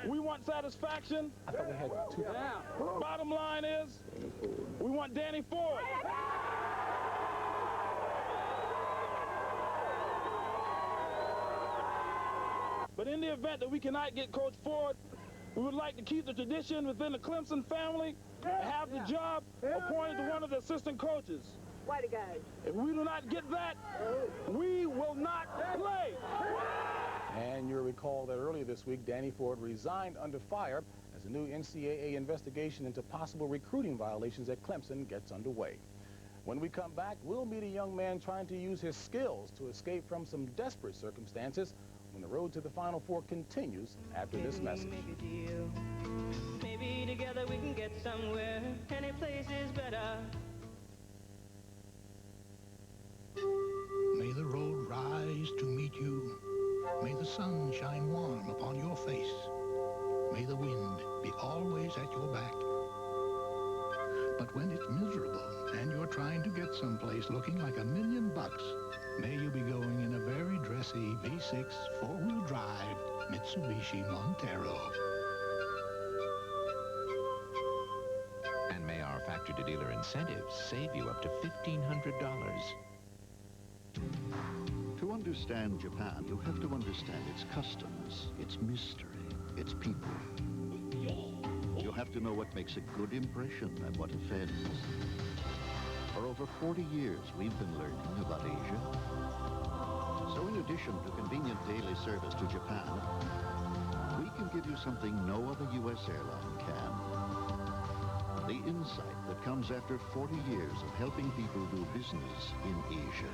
We want satisfaction. I thought we had two. Yeah. Bottom line is, we want Danny Ford. But in the event that we cannot get Coach Ford, we would like to keep the tradition within the Clemson family and have the job appointed to one of the assistant coaches. Way to go. If we do not get that, we will not play. And you'll recall that earlier this week, Danny Ford resigned under fire as a new NCAA investigation into possible recruiting violations at Clemson gets underway. When we come back, we'll meet a young man trying to use his skills to escape from some desperate circumstances when the road to the Final Four continues after this message. Maybe together we can get somewhere. Any place is better. May the road rise to meet you. May the sun shine warm upon your face. May the wind be always at your back. But when it's miserable and you're trying to get someplace looking like $1 million, may you be going in a very dressy V6 4-wheel drive Mitsubishi Montero. And may our factory-to-dealer incentives save you up to $1,500. To understand Japan, you have to understand its customs, its mystery, its people. You have to know what makes a good impression and what offends. For over 40 years, we've been learning about Asia. So in addition to convenient daily service to Japan, we can give you something no other U.S. airline can. The insight that comes after 40 years of helping people do business in Asia.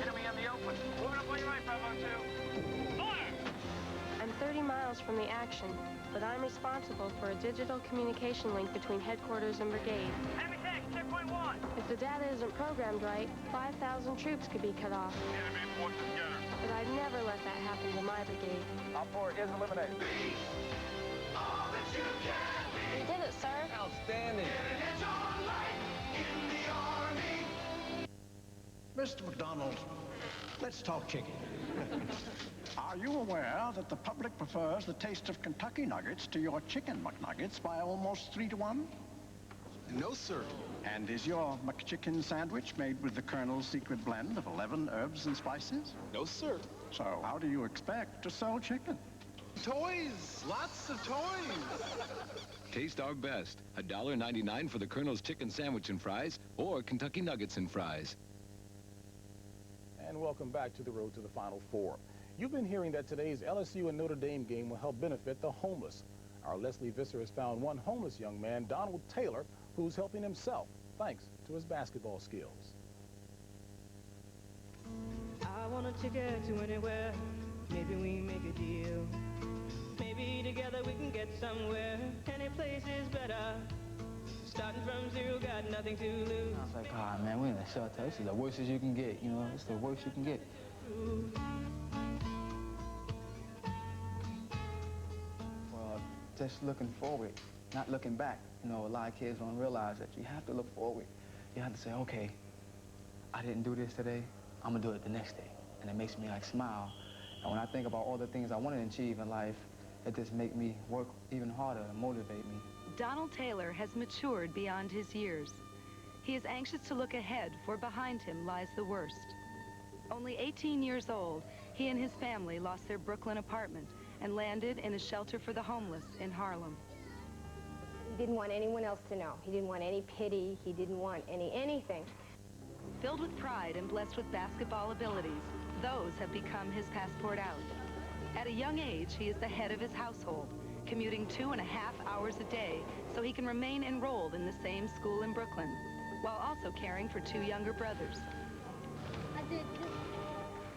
Enemy in the open. Moving up on your right, 502. Fire! I'm 30 miles from the action, but I'm responsible for a digital communication link between headquarters and brigade. Enemy tank, checkpoint 1. If the data isn't programmed right, 5,000 troops could be cut off. Enemy forces gunner. But I'd never let that happen to my brigade. Op 4 is eliminated. Be all that you can be. We did it, sir. Outstanding. Mr. McDonald, let's talk chicken. Are you aware that the public prefers the taste of Kentucky Nuggets to your chicken McNuggets by almost 3 to 1? No, sir. And is your McChicken sandwich made with the Colonel's secret blend of 11 herbs and spices? No, sir. So how do you expect to sell chicken? Toys! Lots of toys! Taste our best. $1.99 for the Colonel's chicken sandwich and fries, or Kentucky Nuggets and fries. And welcome back to the road to the Final Four. You've been hearing that today's LSU and Notre Dame game will help benefit the homeless. Our Leslie Visser has found one homeless young man, Donald Taylor, who's helping himself thanks to his basketball skills. I want a ticket to anywhere. Maybe we make a deal. Maybe together we can get somewhere. Any place is better. Starting from zero, got nothing to lose. I was like, oh man, we're in a shelter. This is the worst as you can get, you know? It's the worst you can get. Well, just looking forward, not looking back. You know, a lot of kids don't realize that you have to look forward. You have to say, okay, I didn't do this today, I'm gonna do it the next day. And it makes me like smile. And when I think about all the things I want to achieve in life, it just makes me work even harder and motivate me. Donald Taylor has matured beyond his years. He is anxious to look ahead, for behind him lies the worst. Only 18 years old, he and his family lost their Brooklyn apartment and landed in a shelter for the homeless in Harlem. He didn't want anyone else to know. He didn't want any pity. He didn't want anything. Filled with pride and blessed with basketball abilities, those have become his passport out. At a young age, he is the head of his household, commuting 2.5 hours a day so he can remain enrolled in the same school in Brooklyn, while also caring for 2 younger brothers.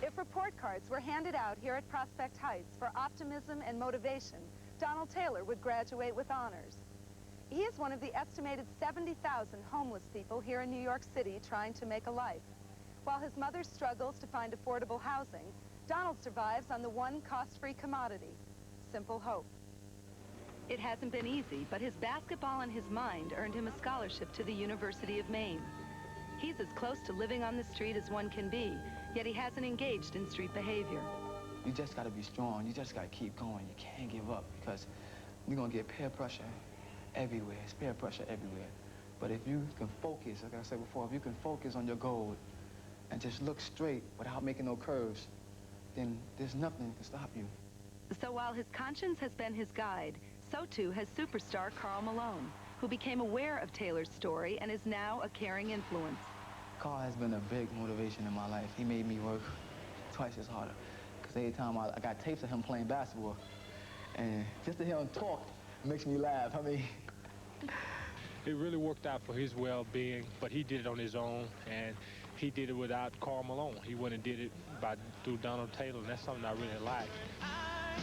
If report cards were handed out here at Prospect Heights for optimism and motivation, Donald Taylor would graduate with honors. He is one of the estimated 70,000 homeless people here in New York City trying to make a life. While his mother struggles to find affordable housing, Donald survives on the one cost-free commodity, simple hope. It hasn't been easy, but his basketball and his mind earned him a scholarship to the University of Maine. He's as close to living on the street as one can be, yet he hasn't engaged in street behavior. You just got to be strong. You just got to keep going. You can't give up, because you're going to get peer pressure everywhere. It's peer pressure everywhere. But if you can focus, like I said before, if you can focus on your goal and just look straight without making no curves, then there's nothing that can stop you. So while his conscience has been his guide, so too has superstar Karl Malone, who became aware of Taylor's story and is now a caring influence. Karl has been a big motivation in my life. He made me work twice as harder. Because every time I got tapes of him playing basketball, and just to hear him talk makes me laugh. I mean, it really worked out for his well-being, but he did it on his own, and he did it without Karl Malone. He went and did it through Donald Taylor, and that's something I really like. I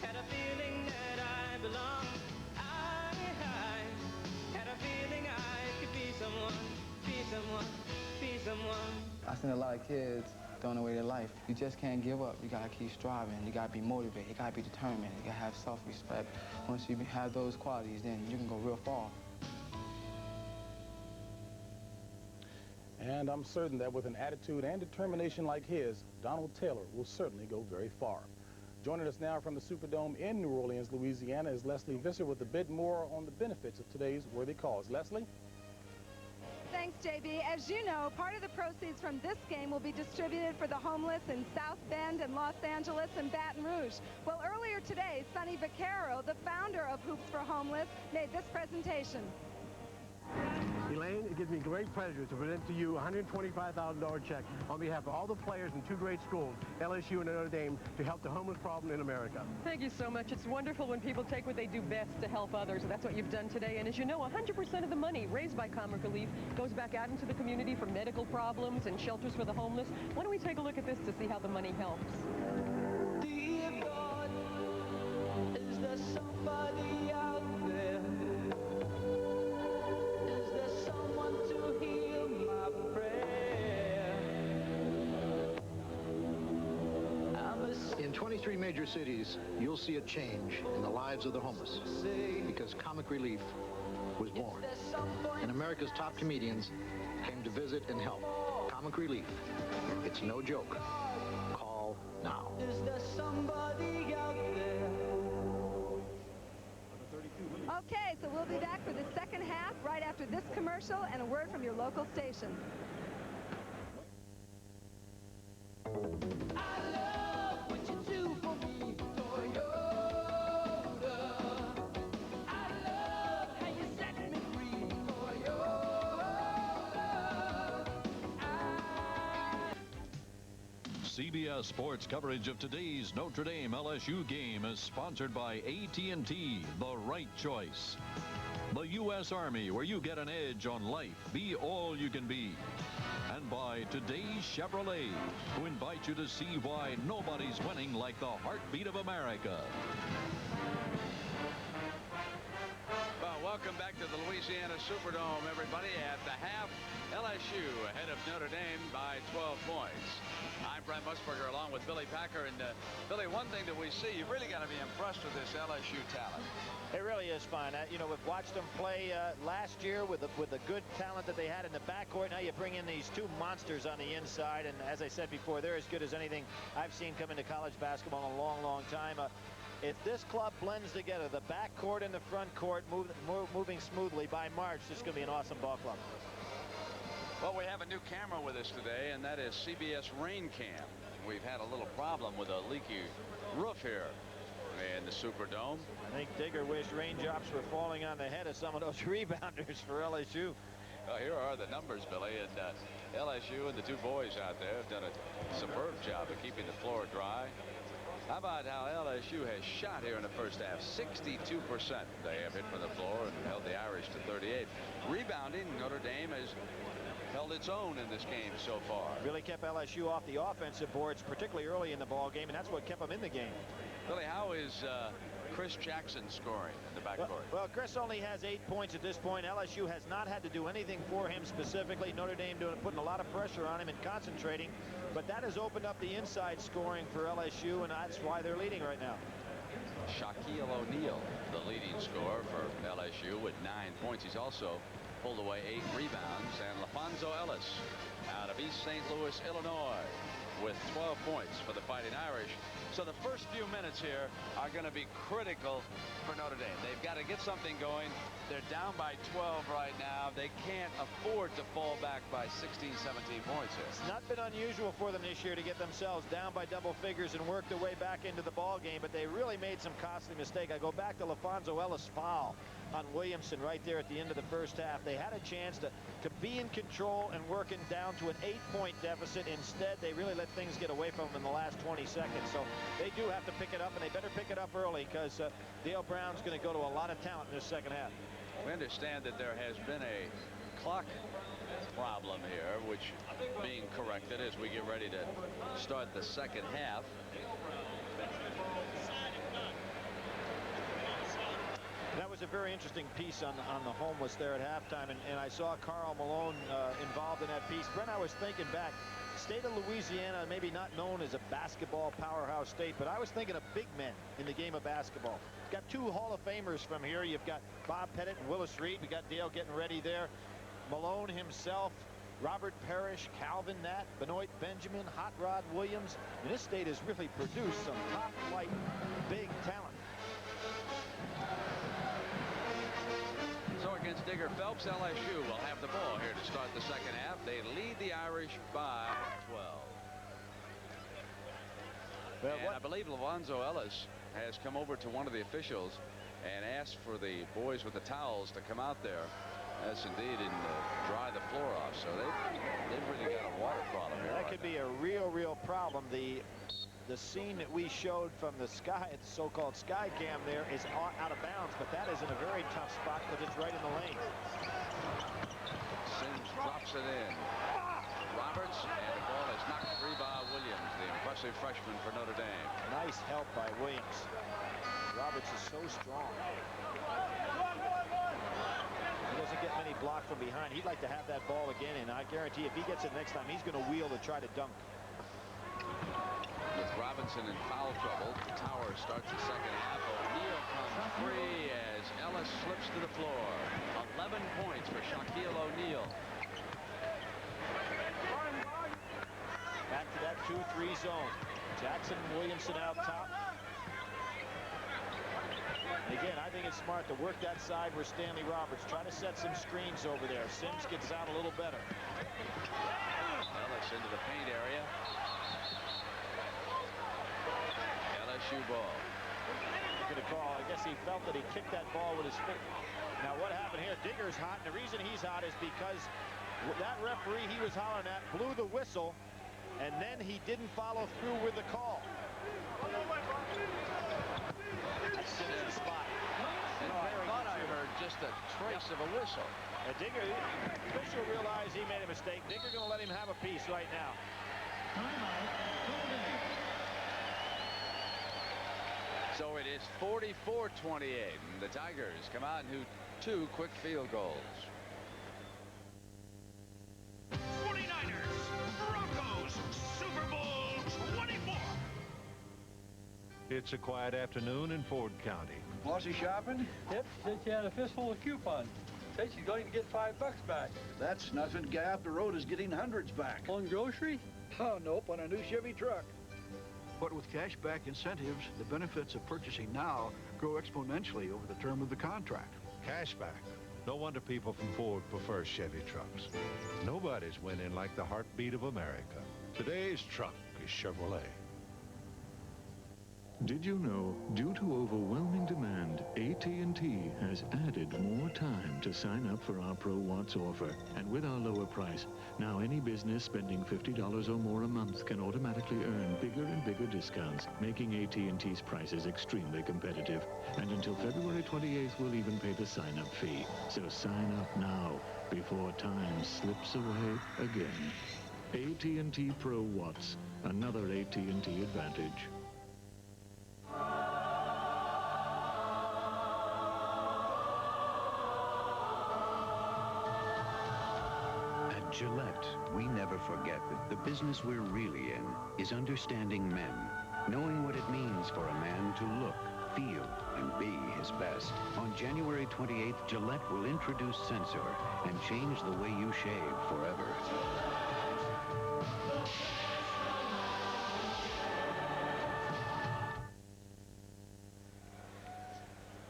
had a feeling that I belonged. I had a feeling I could be someone, be someone, be someone. I seen a lot of kids throwing away their life. You just can't give up. You gotta keep striving. You gotta be motivated. You gotta be determined. You gotta have self-respect. Once you have those qualities, then you can go real far. And I'm certain that with an attitude and determination like his, Donald Taylor will certainly go very far. Joining us now from the Superdome in New Orleans, Louisiana, is Leslie Visser with a bit more on the benefits of today's worthy cause. Leslie? Thanks, JB. As you know, part of the proceeds from this game will be distributed for the homeless in South Bend and Los Angeles and Baton Rouge. Well, earlier today, Sonny Vaccaro, the founder of Hoops for Homeless, made this presentation. Elaine, it gives me great pleasure to present to you a $125,000 check on behalf of all the players in 2 great schools, LSU and Notre Dame, to help the homeless problem in America. Thank you so much. It's wonderful when people take what they do best to help others. That's what you've done today. And as you know, 100% of the money raised by Comic Relief goes back out into the community for medical problems and shelters for the homeless. Why don't we take a look at this to see how the money helps? Dear God, is there somebody out there? In 23 major cities, you'll see a change in the lives of the homeless because Comic Relief was born. And America's top comedians came to visit and help. Comic Relief. It's no joke. Call now. Is there somebody out there? Okay, so we'll be back for the second half right after this commercial and a word from your local station. CBS Sports coverage of today's Notre Dame LSU game is sponsored by AT&T, the right choice. The U.S. Army, where you get an edge on life. Be all you can be. And by Today's Chevrolet, who invite you to see why nobody's winning like the heartbeat of America. Well, welcome back to the Louisiana Superdome, everybody. At the half, LSU ahead of Notre Dame by 12 points. I'm Brent Musburger along with Billy Packer. And Billy, one thing that we see, you've really got to be impressed with this LSU talent. It really is fun. You know, we've watched them play last year with the good talent that they had in the backcourt. Now you bring in these two monsters on the inside, and as I said before, they're as good as anything I've seen come into college basketball in a long, long time. If this club blends together, the backcourt and the front court moving smoothly, by March, this is going to be an awesome ball club. Well, we have a new camera with us today, and that is CBS Rain Cam. We've had a little problem with a leaky roof here in the Superdome. I think Digger wished raindrops were falling on the head of some of those rebounders for LSU. Well, here are the numbers, Billy, and LSU and the two boys out there have done a superb job of keeping the floor dry. How about how LSU has shot here in the first half? 62% they have hit from the floor and held the Irish to 38. Rebounding, Notre Dame has held its own in this game so far. Really kept LSU off the offensive boards, particularly early in the ball game, and that's what kept them in the game. Billy, how is Chris Jackson scoring in the backcourt? Well, Chris only has 8 points at this point. LSU has not had to do anything for him specifically. Notre Dame putting a lot of pressure on him and concentrating, but that has opened up the inside scoring for LSU, and that's why they're leading right now. Shaquille O'Neal, the leading scorer for LSU with 9 points. He's also pulled away 8 rebounds. And LaPhonso Ellis out of East St. Louis, Illinois, with 12 points for the Fighting Irish. So the first few minutes here are going to be critical for Notre Dame. They've got to get something going. They're down by 12 right now. They can't afford to fall back by 16, 17 points here. It's not been unusual for them this year to get themselves down by double figures and work their way back into the ball game, but they really made some costly mistake. I go back to LaPhonso Ellis' foul on Williamson right there at the end of the first half. They had a chance to be in control and working down to an 8-point deficit. Instead, they really let things get away from them in the last 20 seconds. So they do have to pick it up, and they better pick it up early, because Dale Brown's going to go to a lot of talent in this second half. We understand that there has been a clock problem here, which being corrected as we get ready to start the second half. That was a very interesting piece on the homeless there at halftime, and I saw Karl Malone involved in that piece. Brent, I was thinking back, state of Louisiana, maybe not known as a basketball powerhouse state, but I was thinking of big men in the game of basketball. Got 2 Hall of Famers from here. You've got Bob Pettit and Willis Reed. We got Dale getting ready there. Malone himself, Robert Parrish, Calvin Nat, Benoit Benjamin, Hot Rod Williams. And this state has really produced some top-flight big talent. So against Digger Phelps, LSU will have the ball here to start the second half. They lead the Irish by 12. And I believe LaPhonso Ellis has come over to one of the officials and asked for the boys with the towels to come out there. Yes, indeed, and dry the floor off. So they've really got a water problem here. That could be a real problem. The scene that we showed from the sky, the so-called sky cam there, is out of bounds, but that is in a very tough spot because it's right in the lane. Sims drops it in. Roberts, and the ball is knocked free by Williams, the impressive freshman for Notre Dame. Nice help by Williams. Roberts is so strong. He doesn't get many blocks from behind. He'd like to have that ball again, and I guarantee if he gets it next time, he's going to wheel to try to dunk. With Robinson in foul trouble, Tower starts the second half. O'Neal comes free as Ellis slips to the floor. 11 points for Shaquille O'Neal. Back to that 2-3 zone. Jackson and Williamson out top. And again, I think it's smart to work that side where Stanley Roberts. Try to set some screens over there. Sims gets out a little better. Ellis into the paint area. LSU ball. Going to call. I guess he felt that he kicked that ball with his foot. Now what happened here? Digger's hot, and the reason he's hot is because that referee he was hollering at blew the whistle, and then he didn't follow through with the call. That's Sims' spot. And I thought I heard just a trace of a whistle. Digger, official realized he made a mistake. Digger going to let him have a piece right now. So it is 44-28, and the Tigers come out and do 2 quick field goals. 49ers, Broncos, Super Bowl 24. It's a quiet afternoon in Ford County. Flossie shopping? Yep, said she had a fistful of coupons. Said she's going to get $5 back. That's nothing. Guy up the road is getting hundreds back. On groceries? Oh, nope, on a new Chevy truck. But with cashback incentives, the benefits of purchasing now grow exponentially over the term of the contract. Cashback. No wonder people from Ford prefer Chevy trucks. Nobody's winning like the heartbeat of America. Today's truck is Chevrolet. Did you know, due to overwhelming demand, AT&T has added more time to sign up for our Pro Watts offer. And with our lower price, now any business spending $50 or more a month can automatically earn bigger and bigger discounts, making AT&T's prices extremely competitive. And until February 28th, we'll even pay the sign-up fee. So sign up now, before time slips away again. AT&T Pro Watts, another AT&T advantage. At Gillette, we never forget that the business we're really in is understanding men, knowing what it means for a man to look, feel, and be his best. On January 28th, Gillette will introduce Sensor and change the way you shave forever.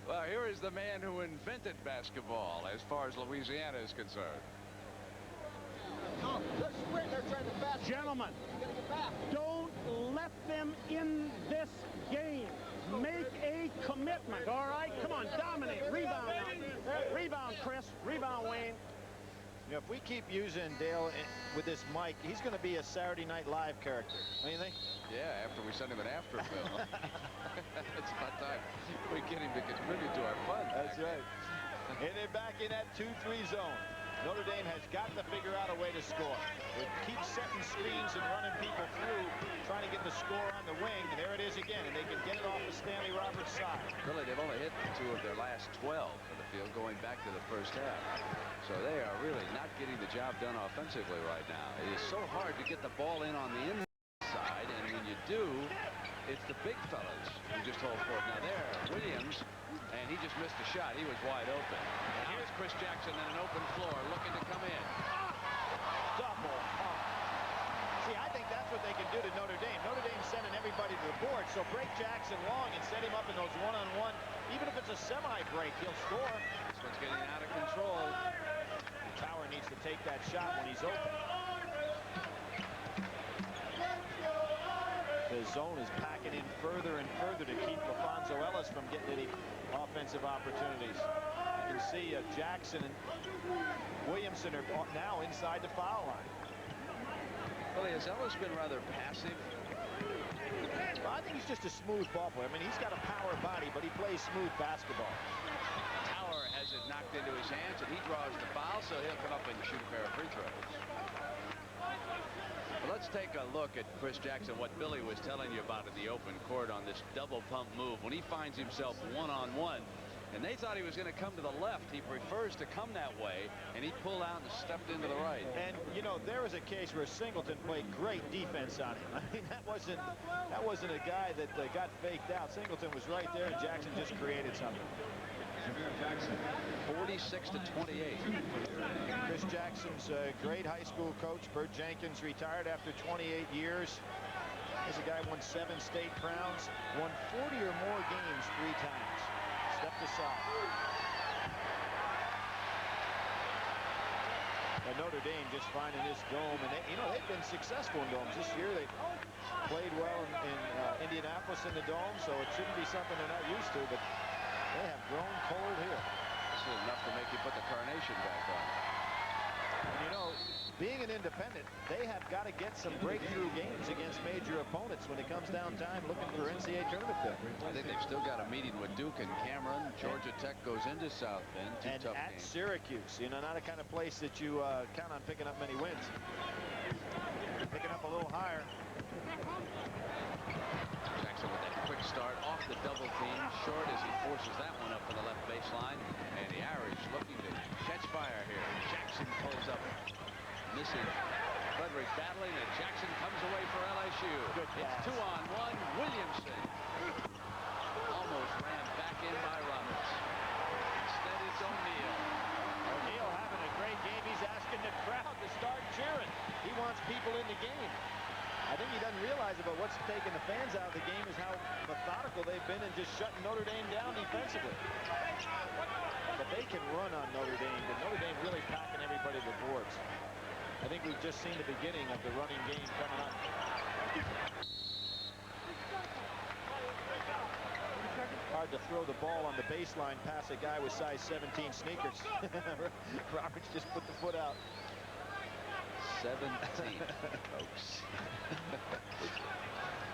Well, here is the man who invented basketball as far as Louisiana is concerned. Gentlemen, don't let them in this game. Make a commitment, all right? Come on, dominate. Rebound now. Rebound, Chris. Rebound, Wayne. You know, if we keep using Dale with this mic, he's going to be a Saturday Night Live character. Don't you think? Yeah, after we send him an after film. It's about time we get him to contribute to our fun. That's right. And they're back in that 2-3 zone. Notre Dame has got to figure out a way to score. They keep setting screens and running people through, trying to get the score on the wing. And there it is again, and they can get it off the Stanley Roberts side. Really, they've only hit 2 of their last 12 for the field going back to the first half. So they are really not getting the job done offensively right now. It is so hard to get the ball in on the inside, and when you do, it's the big fellas who just hold for it. Now there, Williams, and he just missed a shot. He was wide open. And here's Chris Jackson in an open floor looking to come in. Double. See, I think that's what they can do to Notre Dame. Notre Dame's sending everybody to the board, so break Jackson long and set him up in those one-on-one. Even if it's a semi-break, he'll score. This one's getting out of control. Tower needs to take that shot when he's open. The zone is packing in further and further to keep LaPhonso Ellis from getting any offensive opportunities. You can see Jackson and Williamson are now inside the foul line. Well, has Ellis been rather passive? Well, I think he's just a smooth ball player. I mean, he's got a power body, but he plays smooth basketball. Tower has it knocked into his hands, and he draws the foul, so he'll come up and shoot a pair of free throws. Well, let's take a look at Chris Jackson, what Billy was telling you about in the open court on this double pump move. When he finds himself one-on-one, and they thought he was going to come to the left, he prefers to come that way, and he pulled out and stepped into the right. And, you know, there was a case where Singleton played great defense on him. I mean, that wasn't a guy that got faked out. Singleton was right there, and Jackson just created something. 46-28. Chris Jackson's a great high school coach. Bert Jenkins retired after 28 years. This guy won 7 state crowns, won 40 or more games 3 times. stepped aside. And Notre Dame just finding this dome, and they've been successful in domes this year. They played well in Indianapolis in the dome, so it shouldn't be something they're not used to, but they have grown cold here. This is enough to make you put the carnation back on. And being an independent, they have got to get some breakthrough games against major opponents when it comes down time looking for NCAA tournament bid. I think they've still got a meeting with Duke and Cameron. Georgia Tech goes into South Bend. Two tough at games. Syracuse, not a kind of place that you count on picking up many wins. Picking up a little higher. Jackson with that quick start off the double team. Short as he forces that one up on the left baseline. And the Irish looking to catch fire here. Jackson pulls up. Missing. Frederick battling, and Jackson comes away for LSU. Good pass. It's 2-on-1. Williamson almost ran back in by Roberts. Instead, it's O'Neal. O'Neal having a great game. He's asking the crowd to start cheering. He wants people in the game. I think he doesn't realize it, but what's taking the fans out of the game is how methodical they've been in just shutting Notre Dame down defensively. But they can run on Notre Dame, but Notre Dame really packing everybody to the boards. I think we've just seen the beginning of the running game coming up. Hard to throw the ball on the baseline past a guy with size 17 sneakers. Roberts just put the foot out. 17, folks.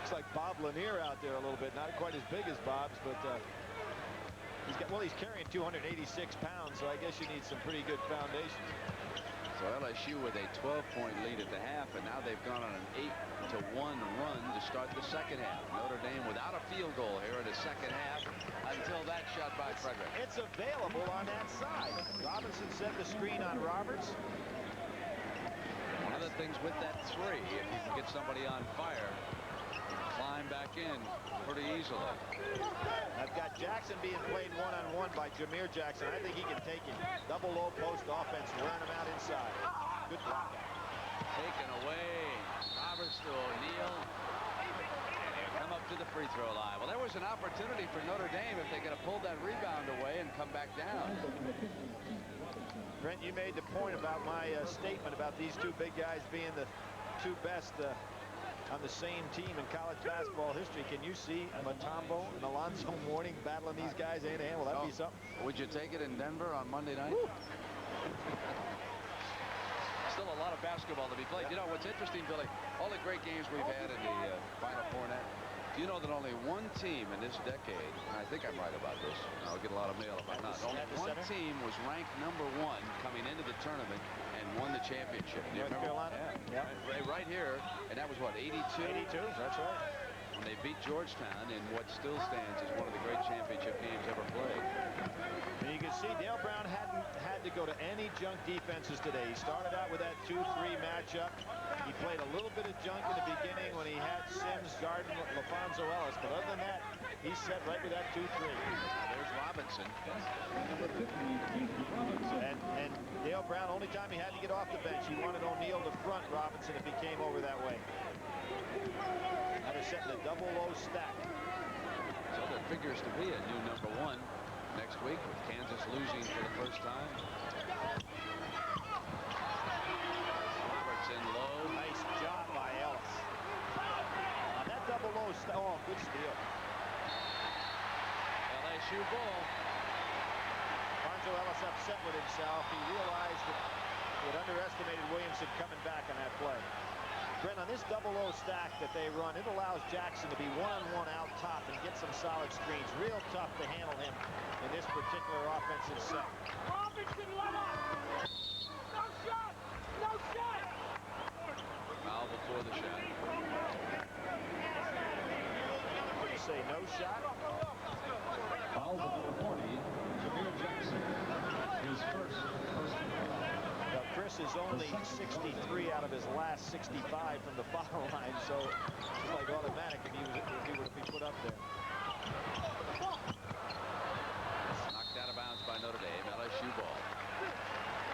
Looks like Bob Lanier out there a little bit. Not quite as big as Bob's, but he's carrying 286 pounds, so I guess you need some pretty good foundation. So LSU with a 12-point lead at the half, and now they've gone on an 8-1 run to start the second half. Notre Dame without a field goal here in the second half until that shot by Frederick. It's available on that side. Robinson set the screen on Roberts. One of the things with that three, if you can get somebody on fire, climb back in pretty easily. I've got Jackson being played one-on-one by Jameer Jackson. I think he can take him. Double low post offense, wearing him out inside. Good block. Taken away. Roberts to O'Neal. And he'll come up to the free throw line. Well, there was an opportunity for Notre Dame if they could have pulled that rebound away and come back down. Brent, you made the point about my statement about these two big guys being the two best on the same team in college basketball history. Can you see Mutombo and Alonzo Mourning battling these guys hand-to-hand? Will that be something? Would you take it in Denver on Monday night? Still a lot of basketball to be played. You know what's interesting, Billy? All the great games we've had in the Final Four net. Do you know that only one team in this decade, and I think I'm right about this, and I'll get a lot of mail if I'm not, only one team was ranked #1 coming into the tournament and won the championship. North Carolina? Yeah. Right here, and that was what, 82? 82, that's right. When they beat Georgetown in what still stands as one of the great championship games ever played. And you can see Dale Brown hadn't had to go to any junk defenses today. He started out with that 2-3 matchup. He played a little bit of junk in the beginning when he had Sims, Garden, LaPhonso Ellis. But other than that, he's set right with that 2-3. There's Robinson. And Dale Brown, only time he had to get off the bench, he wanted O'Neal to front Robinson if he came over that way. Now they're setting a double low stack. So there figures to be a new #1 next week with Kansas losing for the first time. Roberts in low. Nice job by Ellis. On that double low stack. Oh, good steal. LSU ball. LaPhonso Ellis upset with himself. He realized that he had underestimated Williamson coming back on that play. Brent, on this double low stack that they run, it allows Jackson to be one-on-one out top and get some solid screens. Real tough to handle him in this particular offensive set. Robinson, let up! No shot! No shot! Foul before the shot. What do you say, no shot? Foul before 40, Jameer Jackson. His first personal foul. Chris is only 63 out of his last 65 from the foul line, so it's like automatic if he were to be put up there. Knocked out of bounds by Notre Dame. LSU ball.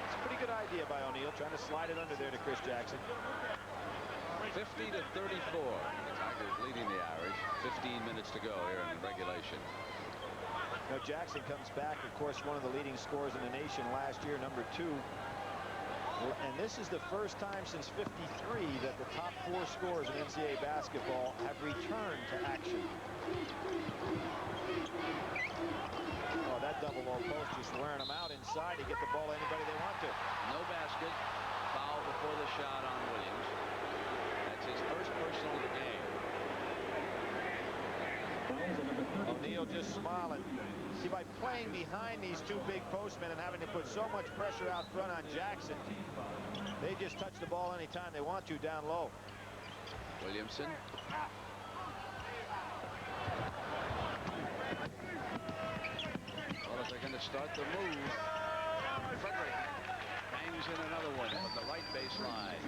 It's a pretty good idea by O'Neal, trying to slide it under there to Chris Jackson. 50-34. The Tigers leading the Irish. 15 minutes to go here in regulation. Now Jackson comes back, of course, one of the leading scorers in the nation last year, number 2. And this is the first time since '53 that the top 4 scorers in NCAA basketball have returned to action. Oh, that double low post just wearing them out inside to get the ball to anybody they want to. No basket. Foul before the shot on Williams. That's his first personal of the game. O'Neal just smiling. See, by playing behind these 2 big postmen and having to put so much pressure out front on Jackson, they just touch the ball anytime they want to down low. Williamson. Well, if they're going to start the move, Frederick bangs in another one from the right baseline.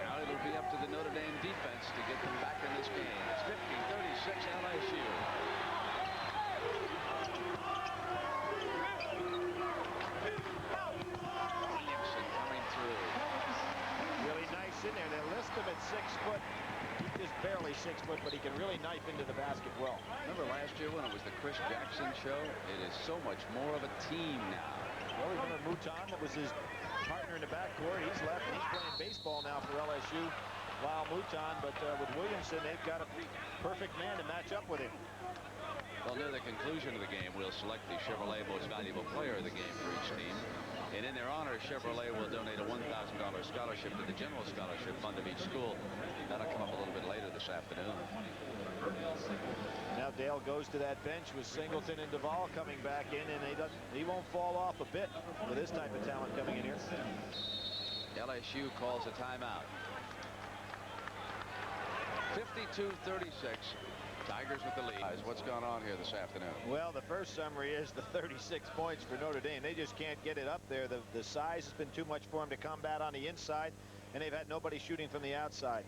Now it'll be up to the Notre Dame defense to get them back in this game. It's 50-36 LSU. Williamson coming through. Really nice in there. They list him at 6 foot. He's just barely 6 foot, but he can really knife into the basket well. Remember last year when it was the Chris Jackson show? It is so much more of a team now. Well, remember Mouton, that was his partner in the backcourt. He's left and he's playing baseball now for LSU. Lyle Mouton, but with Williamson, they've got a perfect man to match up with him. Well, near the conclusion of the game, we'll select the Chevrolet Most Valuable Player of the game for each team. And in their honor, Chevrolet will donate a $1,000 scholarship to the General Scholarship Fund of each school. That'll come up a little bit later this afternoon. Now Dale goes to that bench with Singleton and Duvall coming back in, and he won't fall off a bit with this type of talent coming in here. LSU calls a timeout. 52-36. Tigers with the lead. What's going on here this afternoon? Well, the first summary is the 36 points for Notre Dame. They just can't get it up there. The size has been too much for them to combat on the inside, and they've had nobody shooting from the outside.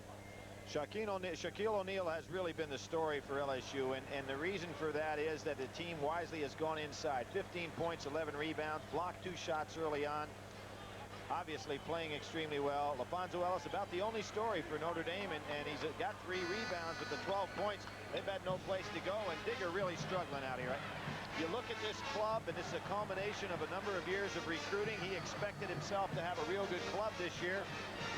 Shaquille O'Neal has really been the story for LSU, and the reason for that is that the team wisely has gone inside. 15 points, 11 rebounds, blocked 2 shots early on. Obviously playing extremely well. LaPhonso Ellis about the only story for Notre Dame, and he's got 3 rebounds with the 12 points. They've had no place to go, and Digger really struggling out here. Right? You look at this club, and it's a culmination of a number of years of recruiting. He expected himself to have a real good club this year.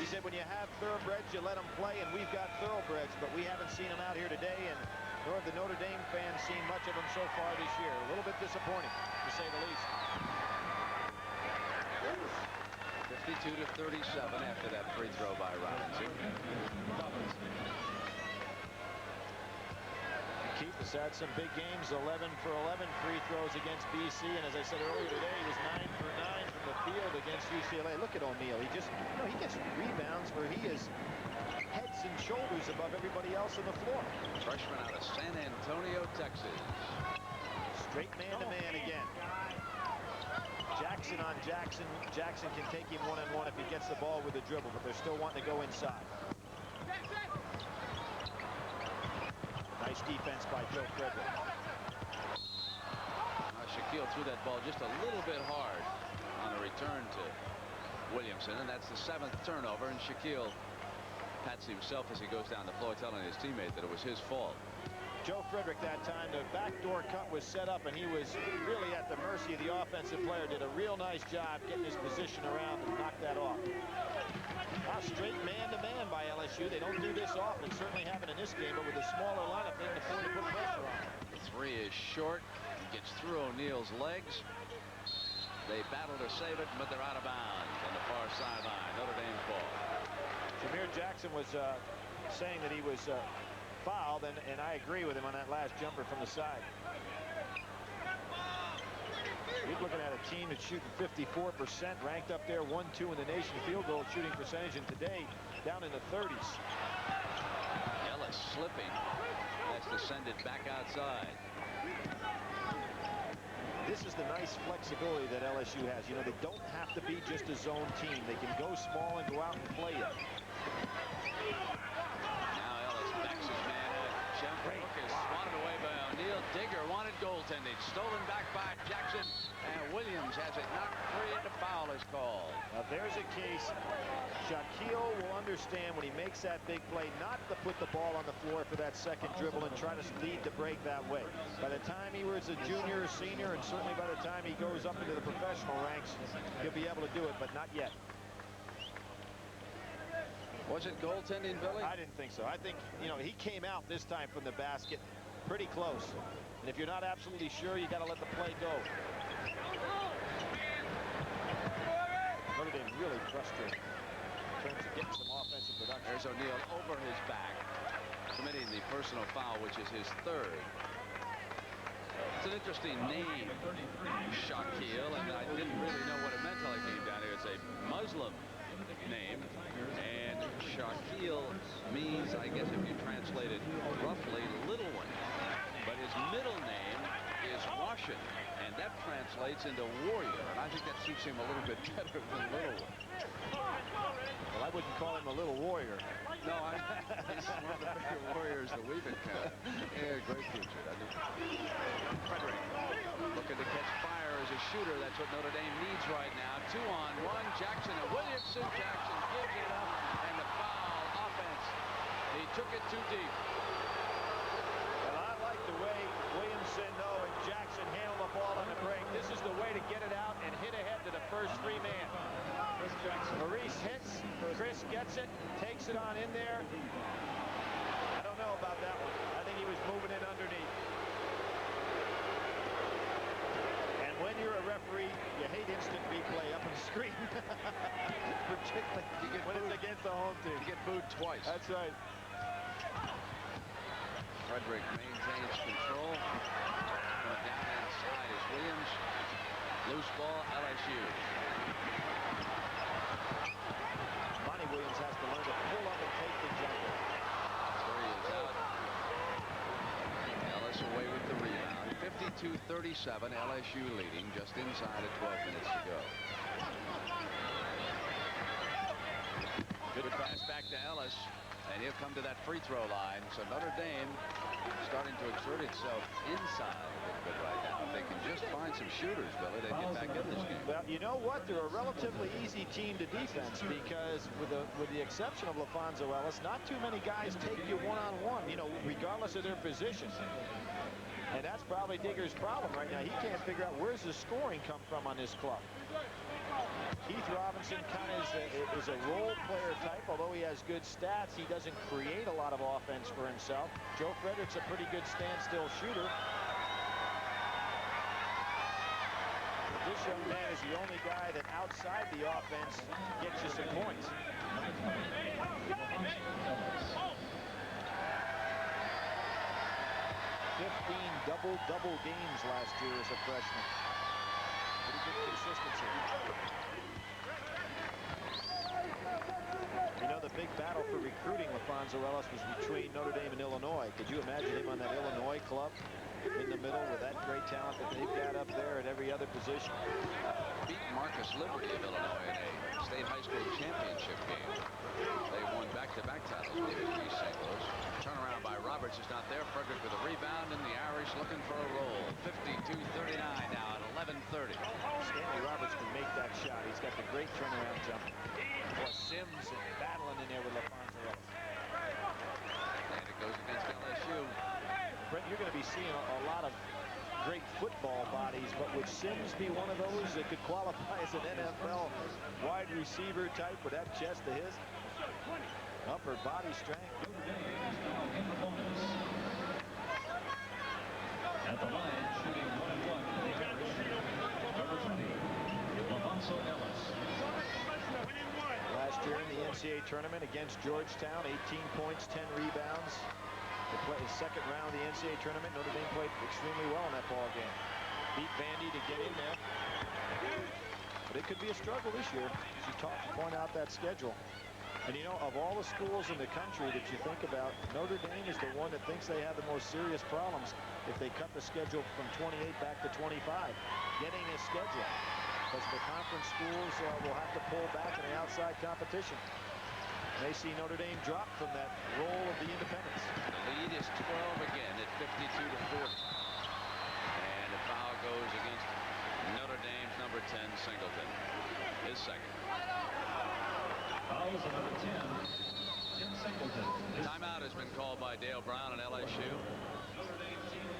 He said when you have thoroughbreds, you let them play, and we've got thoroughbreds, but we haven't seen them out here today, and nor have the Notre Dame fans seen much of them so far this year. A little bit disappointing, to say the least. 52-37 after that free throw by Robinson. Keith has had some big games, 11 for 11 free throws against BC, and as I said earlier today, he was 9 for 9 from the field against UCLA. Look at O'Neal. He just, he gets rebounds where he is heads and shoulders above everybody else on the floor. Freshman out of San Antonio, Texas. Straight man-to-man again. Jackson on Jackson. Jackson can take him one-on-one if he gets the ball with the dribble, but they're still wanting to go inside. Nice defense by Joe Frederick. Shaquille threw that ball just a little bit hard on a return to Williamson, and that's the 7th turnover, and Shaquille pats himself as he goes down the floor, telling his teammate that it was his fault. Joe Frederick that time, the backdoor cut was set up, and he was really at the mercy of the offensive player. Did a real nice job getting his position around and knocked that off. Straight man-to-man by LSU. They don't do this often, certainly haven't in this game, but with a smaller lineup, they can afford to put pressure on. The 3 is short. It gets through O'Neal's legs. They battle to save it, but they're out of bounds on the far sideline. Notre Dame ball. Jameer Jackson was saying that he was fouled, and I agree with him on that last jumper from the side. He's looking at a team that's shooting 54%, ranked up there 1-2 in the nation field goal shooting percentage, and today down in the 30s. Ellis slipping. Has to send it back outside. This is the nice flexibility that LSU has. You know, they don't have to be just a zone team. They can go small and go out and play it. Now Ellis backs his man out. Jump hook is swatted away by O'Neal. Digger wanted goaltending. Stolen back by Jackson. And Williams has it knocked free, and a foul is called. There's a case. Shaquille will understand when he makes that big play not to put the ball on the floor for that second dribble and try to lead the break that way. By the time he was a junior or senior, and certainly by the time he goes up into the professional ranks, he'll be able to do it, but not yet. Was it goaltending, Billy? I didn't think so. I think, you know, he came out this time from the basket pretty close. And if you're not absolutely sure, you got to let the play go. Notre Dame really frustrated in terms of getting some offensive production. There's O'Neal over his back, committing the personal foul, which is his third. It's an interesting name, Shaquille, and I didn't really know what it meant until I came down here. It's a Muslim name, and Shaquille means, I guess if you translate it roughly, little one. But his middle name is Russian, and that translates into warrior, and I think that suits him a little bit better than little one. Well, I wouldn't call him a little warrior. No, he's one of the bigger warriors that we've encountered. Yeah, great future, doesn't he? Frederick looking to catch fire as a shooter. That's what Notre Dame needs right now. 2-on-1. Jackson and Williamson. Jackson gives it up, and the foul offense. He took it too deep. Well, I like the way Williamson, though, and Jackson handle the ball on the break. This is the way to get it out and hit ahead to the first three man. Maurice hits, Chris gets it, takes it on in there. I don't know about that one. I think he was moving it underneath. And when you're a referee, you hate instant replay up on the screen. Particularly when it's against the home team. You get booed twice. That's right. Frederick maintains control. Going down inside is Williams. Loose ball, LSU. Williams has to learn to pull up and take the jumper. There he is out. Ellis away with the rebound. 52-37, LSU leading just inside of 12 minutes to go. Good pass back to Ellis, and he'll come to that free throw line. So Notre Dame starting to exert itself inside a little bit right now. If they can just find some shooters, Billy, they get back in this game. Well, you know what? They're a relatively easy team to defense because with the exception of LaPhonso Ellis, not too many guys take you one-on-one, you know, regardless of their position. And that's probably Digger's problem right now. He can't figure out where's the scoring come from on this club. Keith Robinson kind of is a role player type. Although he has good stats, he doesn't create a lot of offense for himself. Joe Frederick's a pretty good standstill shooter. But this young man is the only guy that outside the offense gets you some points. 15 double-double games last year as a freshman. Pretty good consistency. You know, the big battle for recruiting LaPhonso Ellis was between Notre Dame and Illinois. Could you imagine him on that Illinois club in the middle with that great talent that they've got up there at every other position? Beat Marcus Liberty of Illinois in a state high school championship game. They won back-to-back titles with East St. Louis. Turnaround by Roberts is not there. Frederick with a rebound, and the Irish looking for a roll. 52-39 now at 11:30. Stanley Roberts can make that shot. He's got the great turnaround jump. Boy, Sims battling in there with LaPhonso Ellis. And it goes against LSU. Brent, you're going to be seeing a lot of great football bodies, but would Sims be one of those that could qualify as an NFL wide receiver type with that chest of his? Upper body strength. At the line, shooting 1-1 for the Irish, number 20, LaPhonso Ellis. Last year in the NCAA tournament against Georgetown, 18 points, 10 rebounds. They played the second round of the NCAA tournament. Notre Dame played extremely well in that ball game. Beat Vandy to get in there. But it could be a struggle this year as you point out that schedule. And you know, of all the schools in the country that you think about, Notre Dame is the one that thinks they have the most serious problems if they cut the schedule from 28 back to 25. Getting a schedule. Because the conference schools will have to pull back in the outside competition. They see Notre Dame drop from that role of the independents. The lead is 12 again at 52-40. And the foul goes against Notre Dame's number 10, Singleton. His second. Fouls on number 10, Tim Singleton. Timeout has been called by Dale Brown and LSU.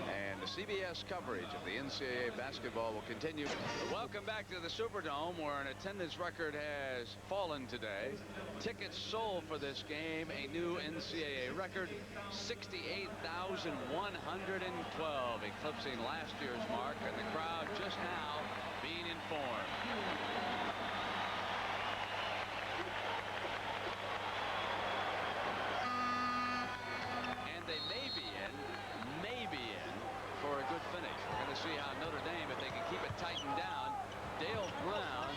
And the CBS coverage of the NCAA basketball will continue. Welcome back to the Superdome, where an attendance record has fallen today. Tickets sold for this game, a new NCAA record, 68,112, eclipsing last year's mark, and the crowd just now being informed. And they may be in for a good finish. We're going to see how Notre Dame, if they can keep it tightened down. Dale Brown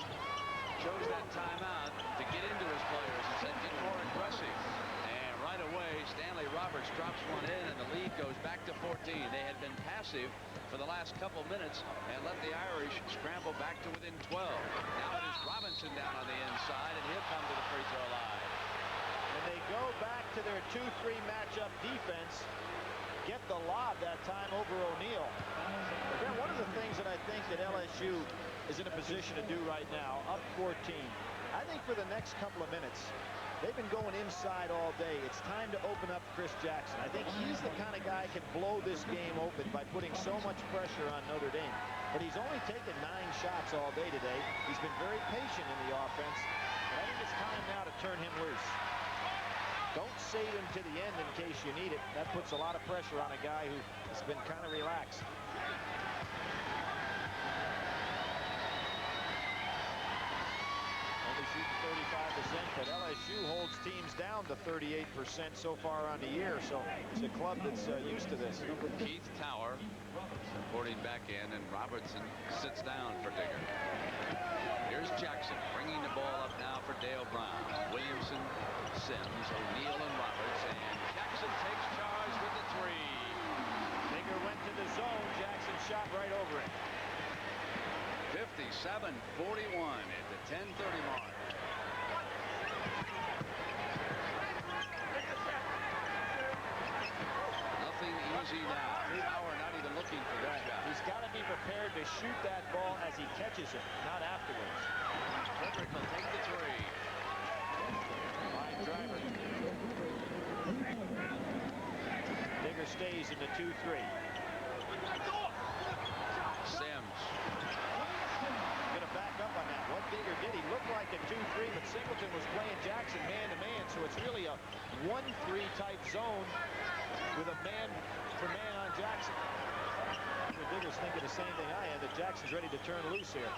chose that timeout to get into his players and said, get more aggressive. And right away, Stanley Roberts drops one in, and the lead goes back to 14. They had been passive for the last couple minutes and let the Irish scramble back to within 12. Now it is Robinson down on the inside, and he'll come to the free throw line. And they go back to their 2-3 matchup defense. Get the lob that time over O'Neal. Again, one of the things that I think that LSU is in a position to do right now, up 14. I think for the next couple of minutes, they've been going inside all day. It's time to open up Chris Jackson. I think he's the kind of guy who can blow this game open by putting so much pressure on Notre Dame. But he's only taken 9 shots all day today. He's been very patient in the offense. But I think it's time now to turn him loose. Don't save him to the end in case you need it. That puts a lot of pressure on a guy who has been kind of relaxed. Only shooting 35%, but LSU holds teams down to 38% so far on the year. So it's a club that's used to this. Keith Tower reporting back in, and Robertson sits down for Digger. Here's Jackson bringing the ball up now for Dale Brown. Williamson, Sims, O'Neal, and Roberts, and Jackson takes charge with the 3. Digger went to the zone. Jackson shot right over it. 57-41 at the 10:30 mark. Nothing easy now. Tower not even looking for that shot. He's got to be prepared to shoot that ball as he catches it, not afterwards. Frederick will take the 3. Line driver. Digger stays in the 2-3. Sims. Going to back up on that. What Digger did, he looked like a 2-3, but Singleton was playing Jackson man-to-man, so it's really a 1-3 type zone with a man-for-man on Jackson. Digger's thinking the same thing I am, that Jackson's ready to turn loose here.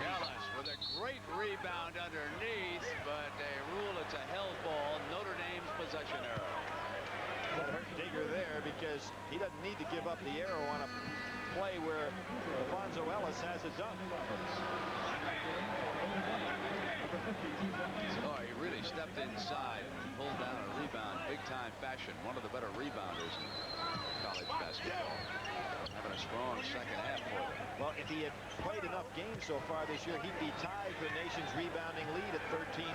Ellis with a great rebound underneath, but they rule it's a held ball. Notre Dame's possession error. That hurt Digger there because he doesn't need to give up the arrow on a play where LaPhonso Ellis has it done. Oh, he really stepped inside and pulled down a rebound big-time fashion. One of the better rebounders in college basketball. Having a strong second half for them. Well, if he had played enough games so far this year, he'd be tied for the nation's rebounding lead at 13-8.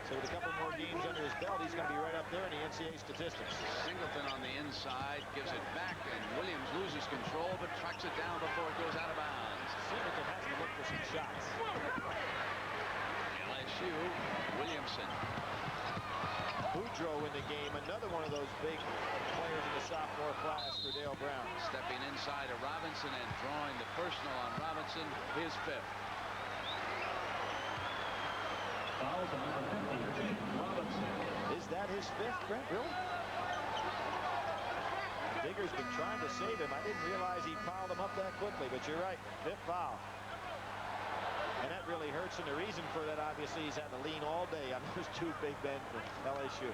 So with a couple more games under his belt, he's going to be right up there in the NCAA statistics. Singleton on the inside gives it back, and Williams loses control but tracks it down before it goes out of bounds. Singleton has to look for some shots. LSU, Williamson. Boudreaux in the game, another one of those big players in the sophomore class for Dale Brown. Stepping inside of Robinson and drawing the personal on Robinson, his 5th. Fouls on number 50, Robinson. Is that his 5th, Brent? Really? Digger's been trying to save him. I didn't realize he fouled him up that quickly, but you're right. 5th foul. And that really hurts, and the reason for that, obviously, he's had to lean all day on those 2 big men for LSU.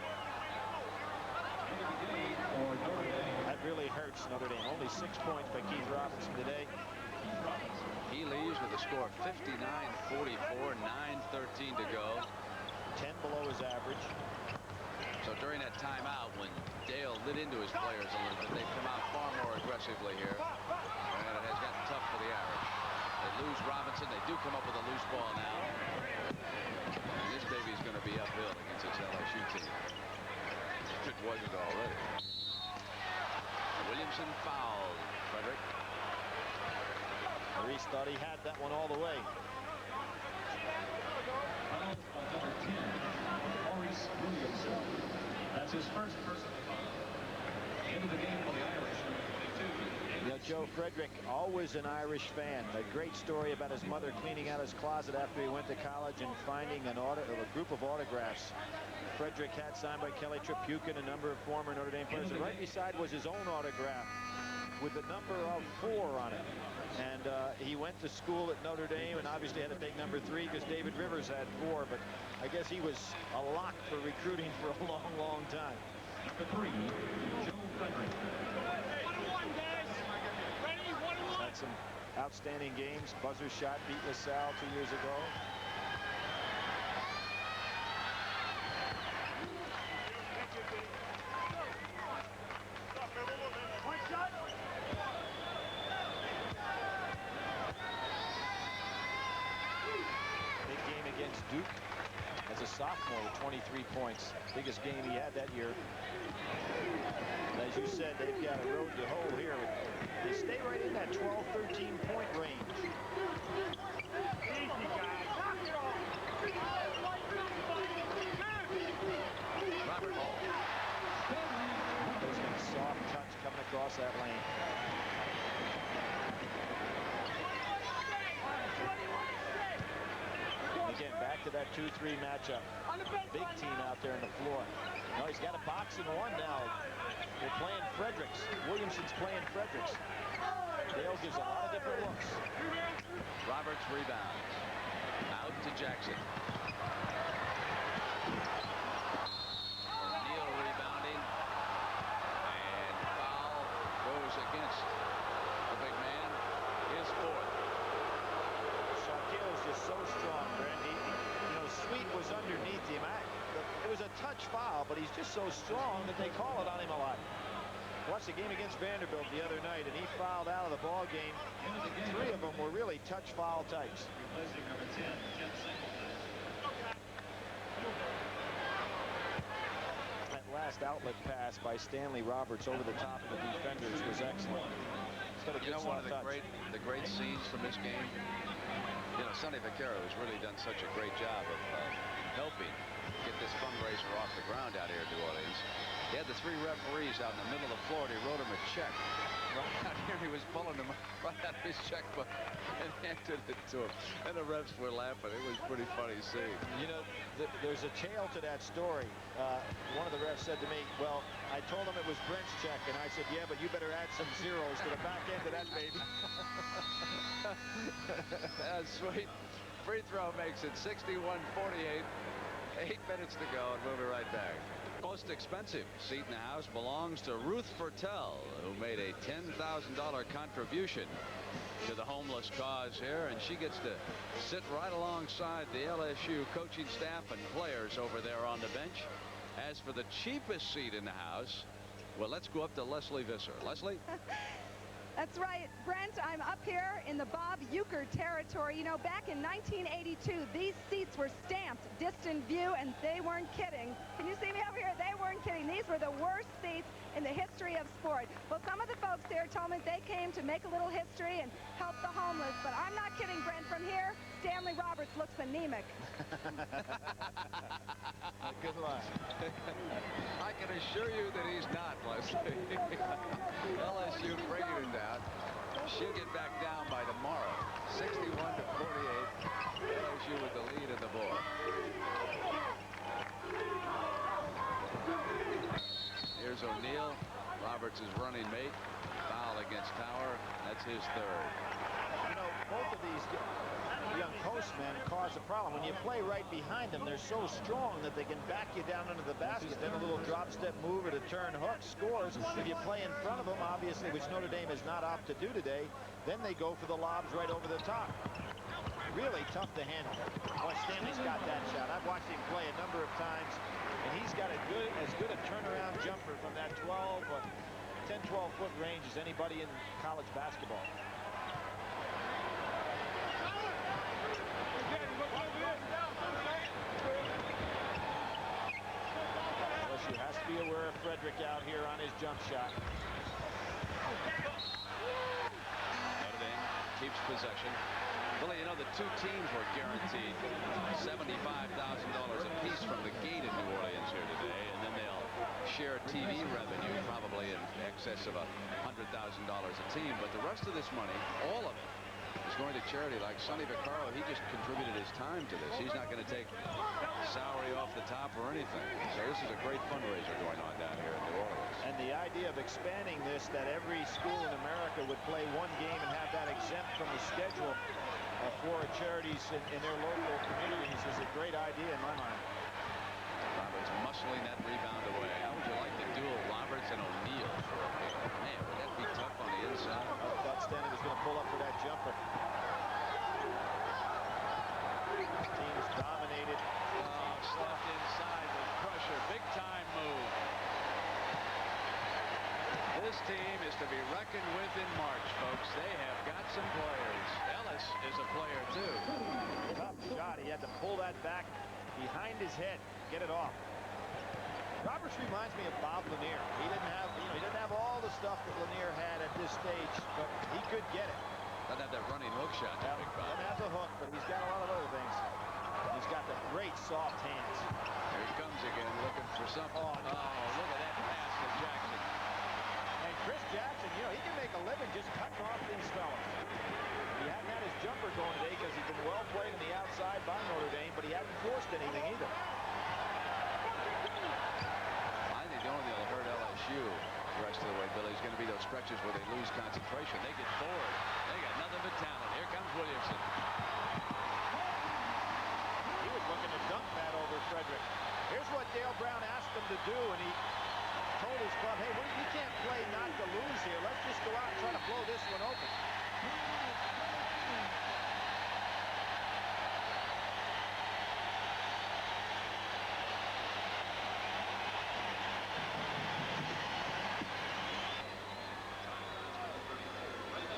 That really hurts Notre Dame. Only 6 points by Keith Robinson today. He leaves with a score of 59-44, 9:13 to go. 10 below his average. So during that timeout, when Dale lit into his players a little bit, they've come out far more aggressively here. And it has gotten tough for the Irish. They lose Robinson. They do come up with a loose ball now. And this baby's going to be uphill against its LSU team. If it wasn't already. Williamson fouled Frederick. Reese thought he had that one all the way. Foul on number 10, Maurice Williamson. That's his first personal foul. Into the game for the Irish, number 22. You know, Joe Frederick, always an Irish fan. A great story about his mother cleaning out his closet after he went to college and finding a group of autographs Frederick had signed by Kelly Tripucka and a number of former Notre Dame players. And right beside was his own autograph with the number of 4 on it. And he went to school at Notre Dame and obviously had to take number 3 because David Rivers had 4. But I guess he was a lock for recruiting for a long, long time. Number 3, Joe Frederick. Had some outstanding games. Buzzer shot, beat LaSalle 2 years ago. Big game against Duke as a sophomore with 23 points. Biggest game he had that year. And as you said, they've got a road to hoe here. They stay right in that 12-13 point range. Robert Hall. There's a soft touch coming across that lane. Again, back to that 2-3 matchup. Big team out there on the floor. No, he's got a box and 1 now. They're playing Fredericks. Williamson's playing Fredericks. Dale gives a lot of different looks. Roberts rebounds. Out to Jackson. O'Neal rebounding. And foul goes against the big man. His 4th. Shaquille is just so strong, Brent. You know, Sweet was underneath him. It was a touch foul, but he's just so strong that they call it on him a lot. Watched the game against Vanderbilt the other night, and he fouled out of the ball game. 3 of them were really touch foul types. Replacing number 10, Jim Singleton. That last outlet pass by Stanley Roberts over the top of the defenders was excellent. He's got a good one of touch. the great scenes from this game. You know, Sonny Vaccaro has really done such a great job of helping get this fundraiser off the ground out here in New Orleans. He had the 3 referees out in the middle of the floor, and he wrote them a check. Right out here, he was pulling them right out of his checkbook and handed it to him. And the refs were laughing. It was pretty funny seeing. You know, there's a tail to that story. One of the refs said to me, well, I told him it was Brent's check, and I said, yeah, but you better add some zeros to the back end of that baby. That's sweet. Free throw makes it 61-48. 8 minutes to go, and we'll be right back. Most expensive seat in the house belongs to Ruth Fertel, who made a $10,000 contribution to the homeless cause here, and she gets to sit right alongside the LSU coaching staff and players over there on the bench. As for the cheapest seat in the house, well, let's go up to Leslie Visser. Leslie? That's right, Brent. I'm up here in the Bob Uecker territory. You know, back in 1982, these seats were stamped distant view, and they weren't kidding. Can you see me over here? They weren't kidding. These were the worst seats in the history of sport. Well, some of the folks there told me they came to make a little history and help the homeless, but I'm not kidding, Brent. From here, Stanley Roberts looks anemic. Good luck. I can assure you that he's not, Leslie. LSU bringing it down. She'll get back down by tomorrow. 61-48. LSU with the lead in the ball. Here's O'Neal. Roberts' running mate. Foul against Tower. That's his 3rd. You know, both of these young postmen cause a problem. When you play right behind them, they're so strong that they can back you down under the basket. Then a little drop step move or to turn hook scores. If you play in front of them, obviously, which Notre Dame is not opt to do today, then they go for the lobs right over the top. Really tough to handle. Boy, Stanley's got that shot. I've watched him play a number of times, and he's got as good a turnaround jumper from that 10-12 foot range as anybody in college basketball. be aware of Frederick out here on his jump shot. Notre Dame keeps possession. Billy, you know, the two teams were guaranteed $75,000 apiece from the gate in New Orleans here today, and then they'll share TV revenue, probably in excess of $100,000 a team. But the rest of this money, all of it, is going to charity. Like Sonny Vaccaro, he just contributed his time to this. He's not going to take salary off the top or anything. So this is a great fundraiser going on down here in New Orleans. And the idea of expanding this, that every school in America would play one game and have that exempt from the schedule for charities in their local communities, is a great idea in my mind. Roberts muscling that rebound away. How would you like to duel Roberts and O'Neal? Man, would that be tough on the inside? I thought Stanley was going to pull up for that jumper. Team's dominated. Stuffed inside with pressure. Big time move. This team is to be reckoned with in March, folks. They have got some players. Ellis is a player, too. Tough shot. He had to pull that back behind his head, get it off. Roberts reminds me of Bob Lanier. He didn't have all the stuff that Lanier had at this stage, but he could get it. Doesn't have that running hook shot. Doesn't have the hook, but he's got a lot of other things. He's got the great soft hands. Here he comes again, looking for something. Oh, nice. Look at that pass to Jackson. And Chris Jackson, you know, he can make a living just cutting off these fellas. He hadn't had his jumper going today because he's been well played on the outside by Notre Dame, but he hadn't forced anything either. I think the only thing that'll hurt LSU the rest of the way, Billy, is going to be those stretches where they lose concentration. They get forward. They got nothing but talent. Here comes Williamson. He was looking to dunk that over Frederick. Here's what Dale Brown asked him to do, and he told his club, hey, we can't play not to lose here. Let's just go out and try to blow this one open.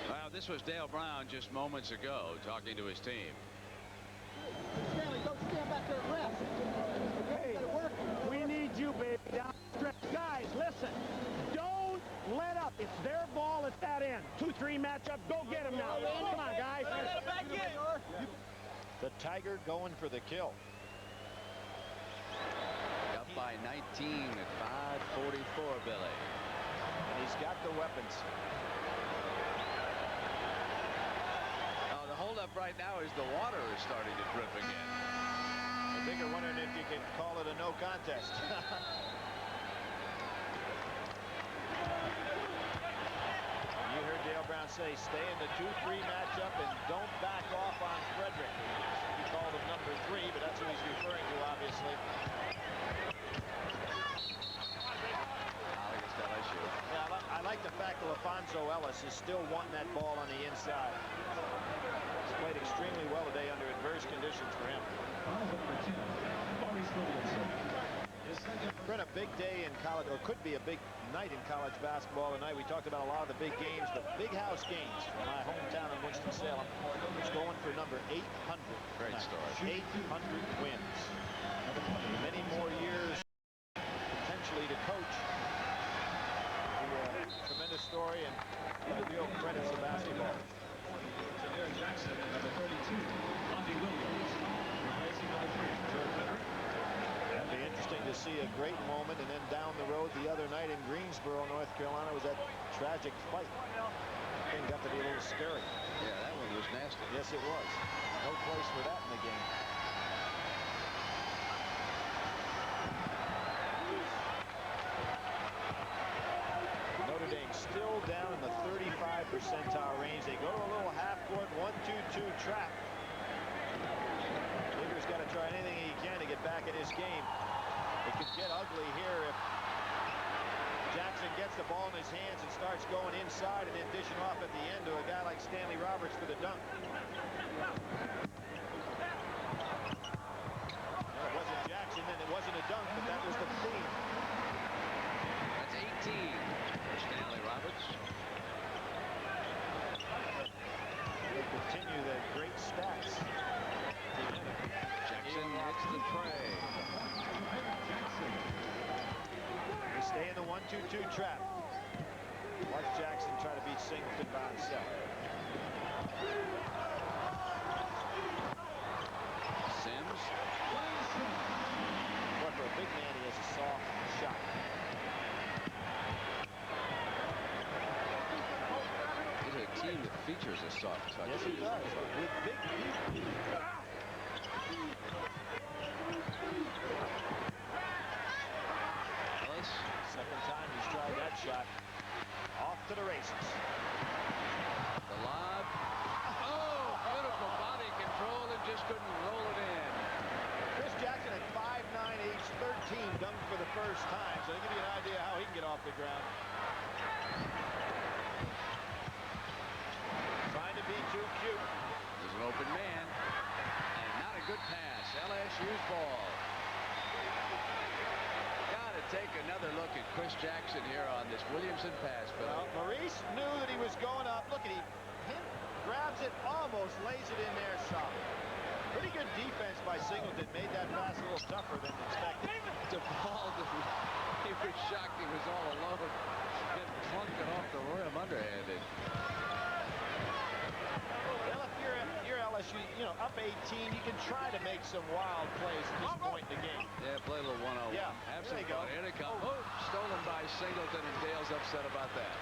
Well, this was Dale Brown just moments ago talking to his team. Stanley, don't stand back there and rest. Hey, we need you, baby, down the stretch. Guys, listen. Don't let up. It's their ball at that end. 2-3 matchup. Go get them now. Come on, guys. The Tiger going for the kill. Up by 19 at 5:44, Billy. And he's got the weapons. The holdup right now is the water is starting to drip again. I think you're wondering if you can call it a no contest. You heard Dale Brown say, stay in the 2-3 matchup and don't back off on Frederick. He called him number 3, but that's who he's referring to, obviously. Yeah, I like the fact that LaPhonso Ellis is still wanting that ball on the inside. He's played extremely well today under adverse conditions for him. Been a big day in college, or could be a big night in college basketball tonight. We talked about a lot of the big games, the big house games from my hometown in Winston-Salem. It's going for number 800. Great start. 800 wins. Many more years potentially to coach. Tremendous story and real credits to basketball. Eric Jackson, number 32, Andy Williams, replacing number 3, George Leonard. It'd be interesting to see a great moment, and then down the road the other night in Greensboro, North Carolina, was that tragic fight. Thing got to be a little scary. Yeah, that one was nasty. Yes, it was. No place for that in the game. Notre Dame still down in the 35 percentile range. They go to a little half-court 1-2-2 trap. Digger's got to try anything he can to get back in his game. It could get ugly here if Jackson gets the ball in his hands and starts going inside and then dishing off at the end to a guy like Stanley Roberts for the dunk. Well, it wasn't Jackson, then it wasn't a dunk, but that was the theme. That's 18 for Stanley Roberts. They continue the great stats. Jackson hits the tray. stay in the 1-2-2 trap. Watch Jackson try to beat Singleton by himself. Sims. But for a big man, he has a soft shot. He's a team that features a soft touch. Yes, he does. With big people. Ellis. Second time he's tried that shot. Off to the races. The lob. Oh, beautiful body control and just couldn't roll it in. Chris Jackson at 5'9", age 13, dunked for the first time. So to give you an idea how he can get off the ground. Trying to be too cute. There's an open man. And not a good pass. LSU's ball. Got to take another look at Chris Jackson here on this Williamson pass. Well, Maurice knew that he was going up. Look at him. Grabs it, almost lays it in there solid. Pretty good defense by Singleton. Made that pass a little tougher than expected. The ball, he was shocked he was all alone. And clunked it off the rim underhanded. Well, if you're LSU, you know, up 18, you can try to make some wild plays at this point in the game. Yeah, play a little 1-on-1. Yeah, have there some you go. fun. Here they come. Oh, stolen by Singleton, and Dale's upset about that.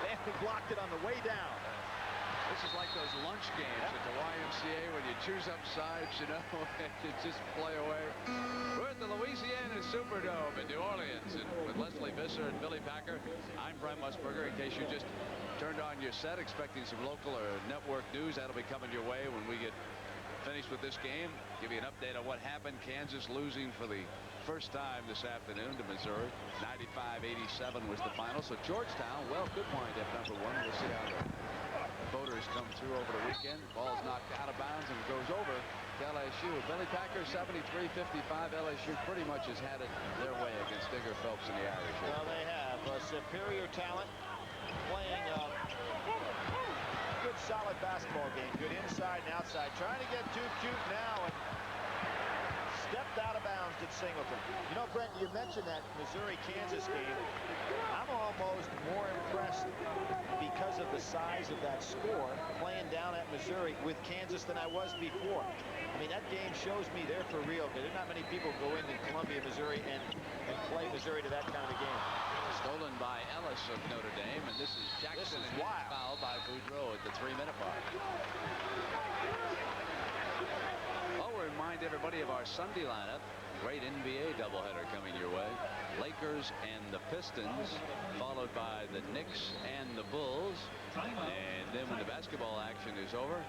Stanley blocked it on the way down. This is like those lunch games at the YMCA when you choose up sides, you know, and you just play away. We're at the Louisiana Superdome in New Orleans, and with Leslie Visser and Billy Packer, I'm Brian Musburger. In case you just turned on your set expecting some local or network news, that'll be coming your way when we get finished with this game. Give you an update on what happened. Kansas losing for the first time this afternoon to Missouri. 95-87 was the final. So Georgetown, well, could wind up #1. We'll see how the voters come through over the weekend. Ball's knocked out of bounds and goes over to LSU. Billy Packer, 73-55. LSU pretty much has had it their way against Digger Phelps and the Irish. Well, they have superior talent, playing good solid basketball game. Good inside and outside. Trying to get too cute now and stepped out of bounds did Singleton. You know, Brent, you mentioned that Missouri-Kansas game. I'm almost more impressed because of the size of that score playing down at Missouri with Kansas than I was before. I mean, that game shows me they're for real. There's not many people go into Columbia, Missouri and play Missouri to that kind of a game. Stolen by Ellis of Notre Dame, and this is Jackson and he's fouled by Boudreaux at the 3-minute mark. I'll remind everybody of our Sunday lineup. Great NBA doubleheader coming your way. Lakers and the Pistons, followed by the Knicks and the Bulls. And then when the basketball action is over,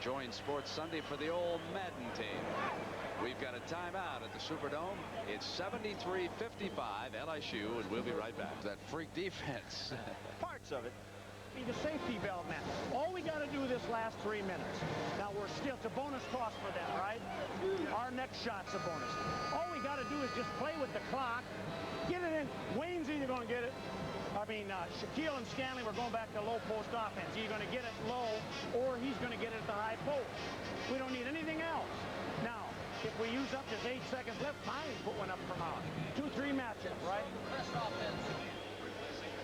join Sports Sunday for the old Madden team. We've got a timeout at the Superdome. It's 73-55 LSU, and we'll be right back. That freak defense. Parts of it. Be the safety belt man. All we got to do this last 3 minutes. Now we're still, it's a bonus toss for them, right? Our next shot's a bonus. All we got to do is just play with the clock, get it in. Wayne's either going to get it. I mean, Shaquille and Stanley were going back to low post offense. He's going to get it low, or he's going to get it at the high post. We don't need anything else. Now, if we use up just 8 seconds left, fine, put one up from out. 2-3 matchup, right?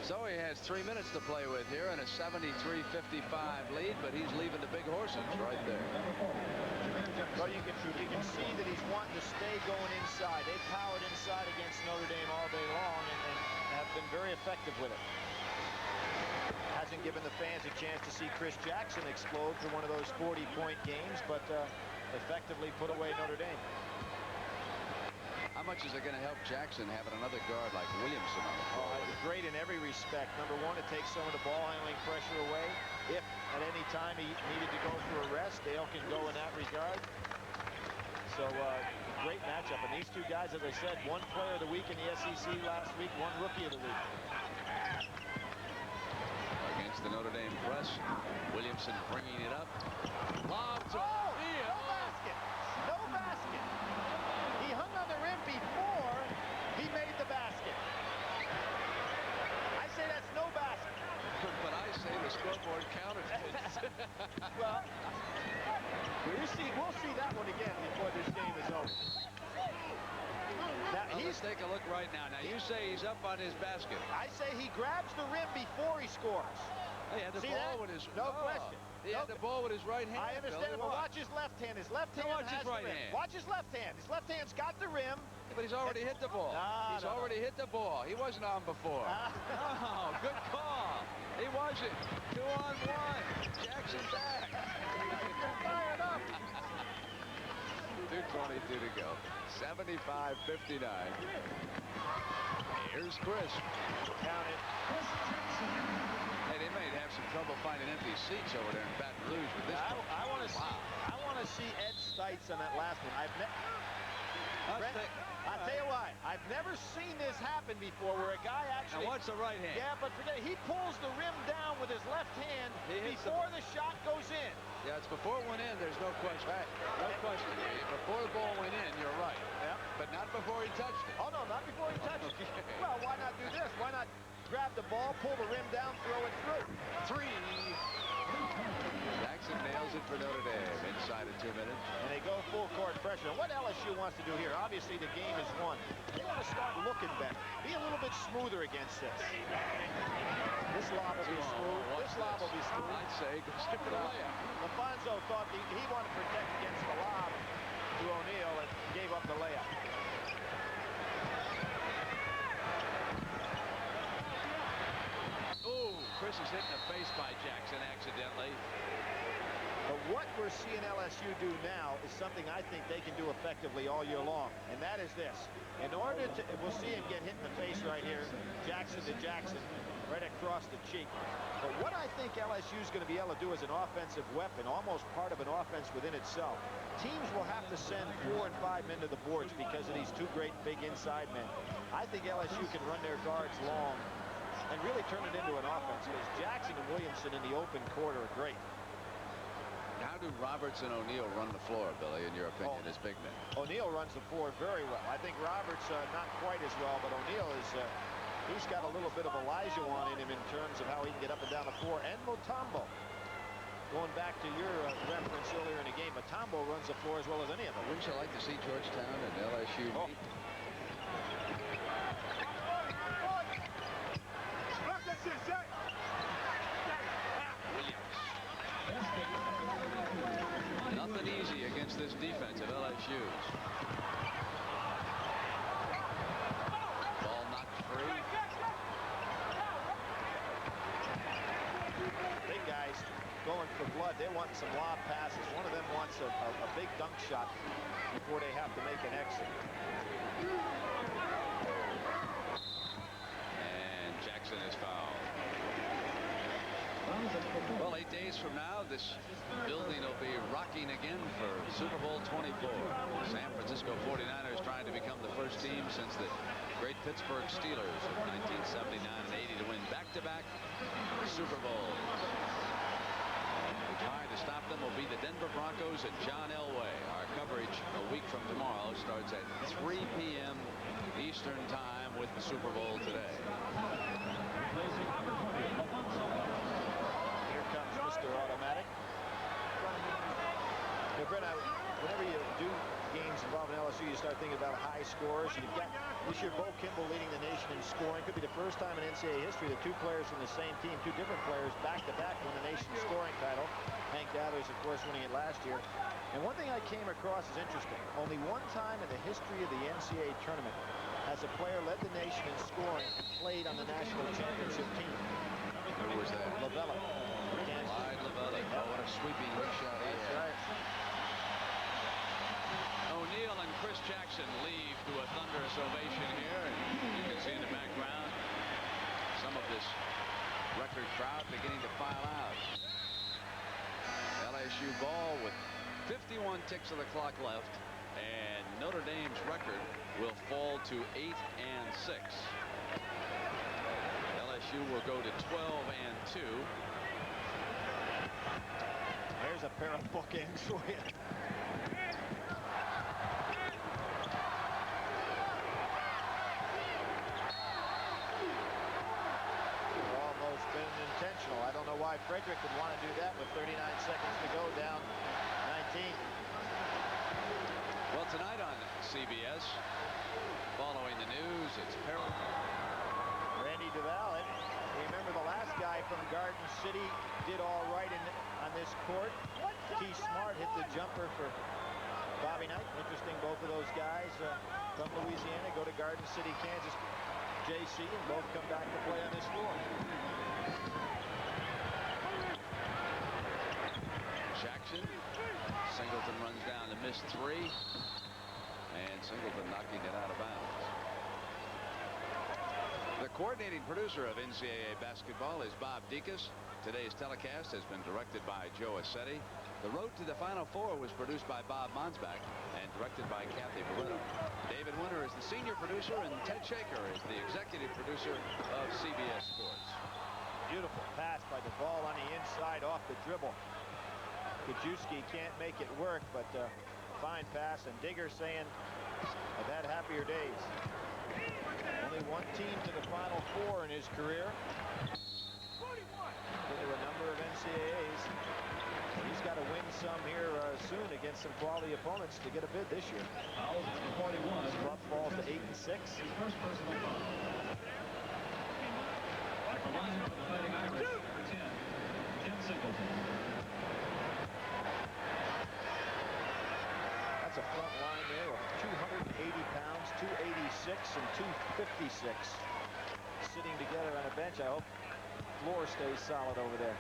So he has 3 minutes to play with here and a 73-55 lead, but he's leaving the big horses right there. Well, you can see that he's wanting to stay going inside. They powered inside against Notre Dame all day long and have been very effective with it. Hasn't given the fans a chance to see Chris Jackson explode for one of those 40-point games, but effectively put away Notre Dame. How much is it going to help Jackson having another guard like Williamson on the floor? Great in every respect. Number one, it takes some of the ball handling pressure away. If at any time he needed to go for a rest, Dale can go in that regard. So great matchup. And these two guys, as I said, one player of the week in the SEC last week, one rookie of the week. Against the Notre Dame press, Williamson bringing it up. Lob to O'Neal. No basket. No basket. He hung on the rim before he made the basket. I say that's no basket. But I say the scoreboard counted it. Well, we'll see that one again before this game is over. Now, Well, let's take a look right now. Now, you say he's up on his basket. I say he grabs the rim before he scores. He had the See ball that? with his... No question. He had the ball with his right hand. I understand, Billy, but watch his left hand. His left hand watch has his right the rim. hand. Watch his left hand. His left hand's got the rim. Yeah, but he's already hit the ball. He's already hit the ball. He wasn't on before. Oh, good call. He wasn't. 2-on-1. Jackson back. Fired up. 2:22 to go. 75-59. Here's Chris. Count it. Hey, they may have some trouble finding empty seats over there in Baton Rouge with this. I want to see. I want to see Ed Stites on that last one. I'll tell you why. I've never seen this happen before, where a guy actually. Now watch the right hand. Yeah, but forget it. He pulls the rim down with his left hand before the shot goes in. Yeah, it's before it went in. There's no question. Right. No question. Before the ball went in, you're right. Yeah. But not before he touched it. Oh no, not before he touched it. Well, why not do this? Why not grab the ball, pull the rim down, throw it through? 3. Jackson nails it for Notre Dame inside of 2 minutes. And they go full court pressure. What LSU wants to do here, obviously the game is won. They want to start looking better. Be a little bit smoother against this. This lob will be smooth. This lob will be smooth. I'd say go skip the layup. LaPhonso thought he wanted to protect against the lob to O'Neal and gave up the layup. Chris is hit in the face by Jackson accidentally. But what we're seeing LSU do now is something I think they can do effectively all year long, and that is this. In order to, we'll see him get hit in the face right here, Jackson to Jackson, right across the cheek. But what I think LSU is going to be able to do as an offensive weapon, almost part of an offense within itself, teams will have to send 4 and 5 men to the boards because of these 2 great big inside men. I think LSU can run their guards long and really turn it into an offense, because Jackson and Williamson in the open court are great. How do Roberts and O'Neal run the floor, Billy, in your opinion, as big men? O'Neal runs the floor very well. I think Roberts not quite as well, but O'Neal is he's got a little bit of Elijah-Wan in him in terms of how he can get up and down the floor. And Mutombo, going back to your reference earlier in the game, Mutombo runs the floor as well as any of them. Wouldn't you like to see Georgetown and LSU meet? Nothing easy against this defense of LSU's. Ball knocked free. Big guys going for blood. They want some lob passes. One of them wants a big dunk shot before they have to make an exit. And Jackson is fouled. Well, 8 days from now, this building will be rocking again for Super Bowl 24. San Francisco 49ers trying to become the first team since the great Pittsburgh Steelers of 1979 and 80 to win back-to-back Super Bowls. Trying to stop them will be the Denver Broncos and John Elway. Our coverage a week from tomorrow starts at 3 p.m. Eastern Time with the Super Bowl today. Mr. Automatic. Now, Brent, whenever you do games involving LSU, you start thinking about high scores. You've got this year Bo Kimball leading the nation in scoring. Could be the first time in NCAA history that 2 players from the same team, 2 different players, back-to-back win the nation's scoring title. Hank Gathers, of course, winning it last year. And one thing I came across is interesting. Only one time in the history of the NCAA tournament has a player led the nation in scoring and played on the national championship team. Who was that? Lavella. Clyde Lavella. Oh, what a sweeping hook shot he had. Right. O'Neal and Chris Jackson leave to a thunderous ovation here, and you can see in the background some of this record crowd beginning to file out. LSU ball with 51 ticks of the clock left, and Notre Dame's record will fall to 8-6. LSU will go to 12-2. There's a pair of bookends for you. Almost been intentional. I don't know why Frederick would want to do that with 39 seconds to go, down 19. Well, tonight on CBS, following the news, it's Randy Duval. Remember the last guy from Garden City did all right on this court. T. Smart hit the jumper for Bobby Knight. Interesting, both of those guys from Louisiana go to Garden City, Kansas, JC, and both come back to play on this floor. Jackson. Singleton runs down to miss three. And Singleton knocking it out of bounds. The coordinating producer of NCAA basketball is Bob Dekas. Today's telecast has been directed by Joe Assetti. The Road to the Final Four was produced by Bob Monsbach and directed by Kathy Barretto. David Winter is the senior producer, and Ted Shaker is the executive producer of CBS Sports. Beautiful pass by Duval on the inside off the dribble. Kajewski can't make it work, but fine pass, and Digger saying, I've had happier days. Only one team to the Final Four in his career. Been to a number of NCAAs. He's got to win some here soon against some quality opponents to get a bid this year. His club falls to 8-6. His first personal foul. At the line of the Fighting Irish, number 10, Ken Singleton. That's a front line there of 280 pounds, 286 and 256 sitting together on a bench. I hope floor stays solid over there.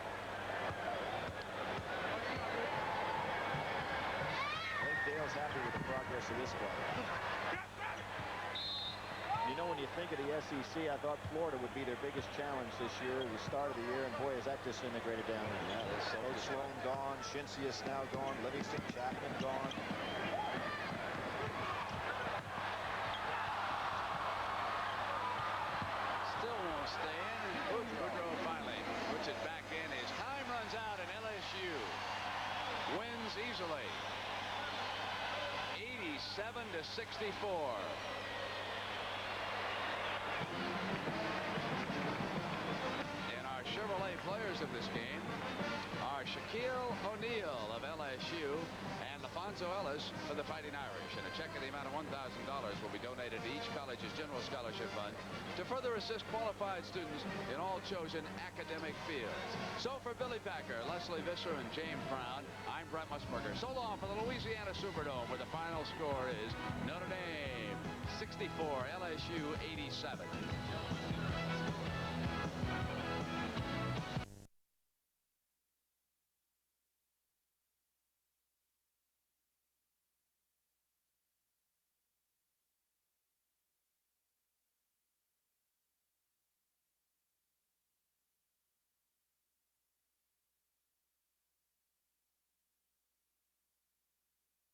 I think Dale's happy with the progress of this one. You know, when you think of the SEC, I thought Florida would be their biggest challenge this year at the start of the year, and boy, has that disintegrated down there. Yeah, Coach Sloan gone, Shinsius now gone, Livingston Chapman gone. Still won't stay in, and Boudreaux finally puts it back in. His time runs out, and LSU wins easily. 87-64. And our Chevrolet players of this game are Shaquille O'Neal of LSU and LaPhonso Ellis for the Fighting Irish. And a check in the amount of $1,000 will be donated to each college's general scholarship fund to further assist qualified students in all chosen academic fields. So for Billy Packer, Leslie Visser, and James Brown, I'm Brent Musburger. So long for the Louisiana Superdome, where the final score is Notre Dame 64, LSU 87.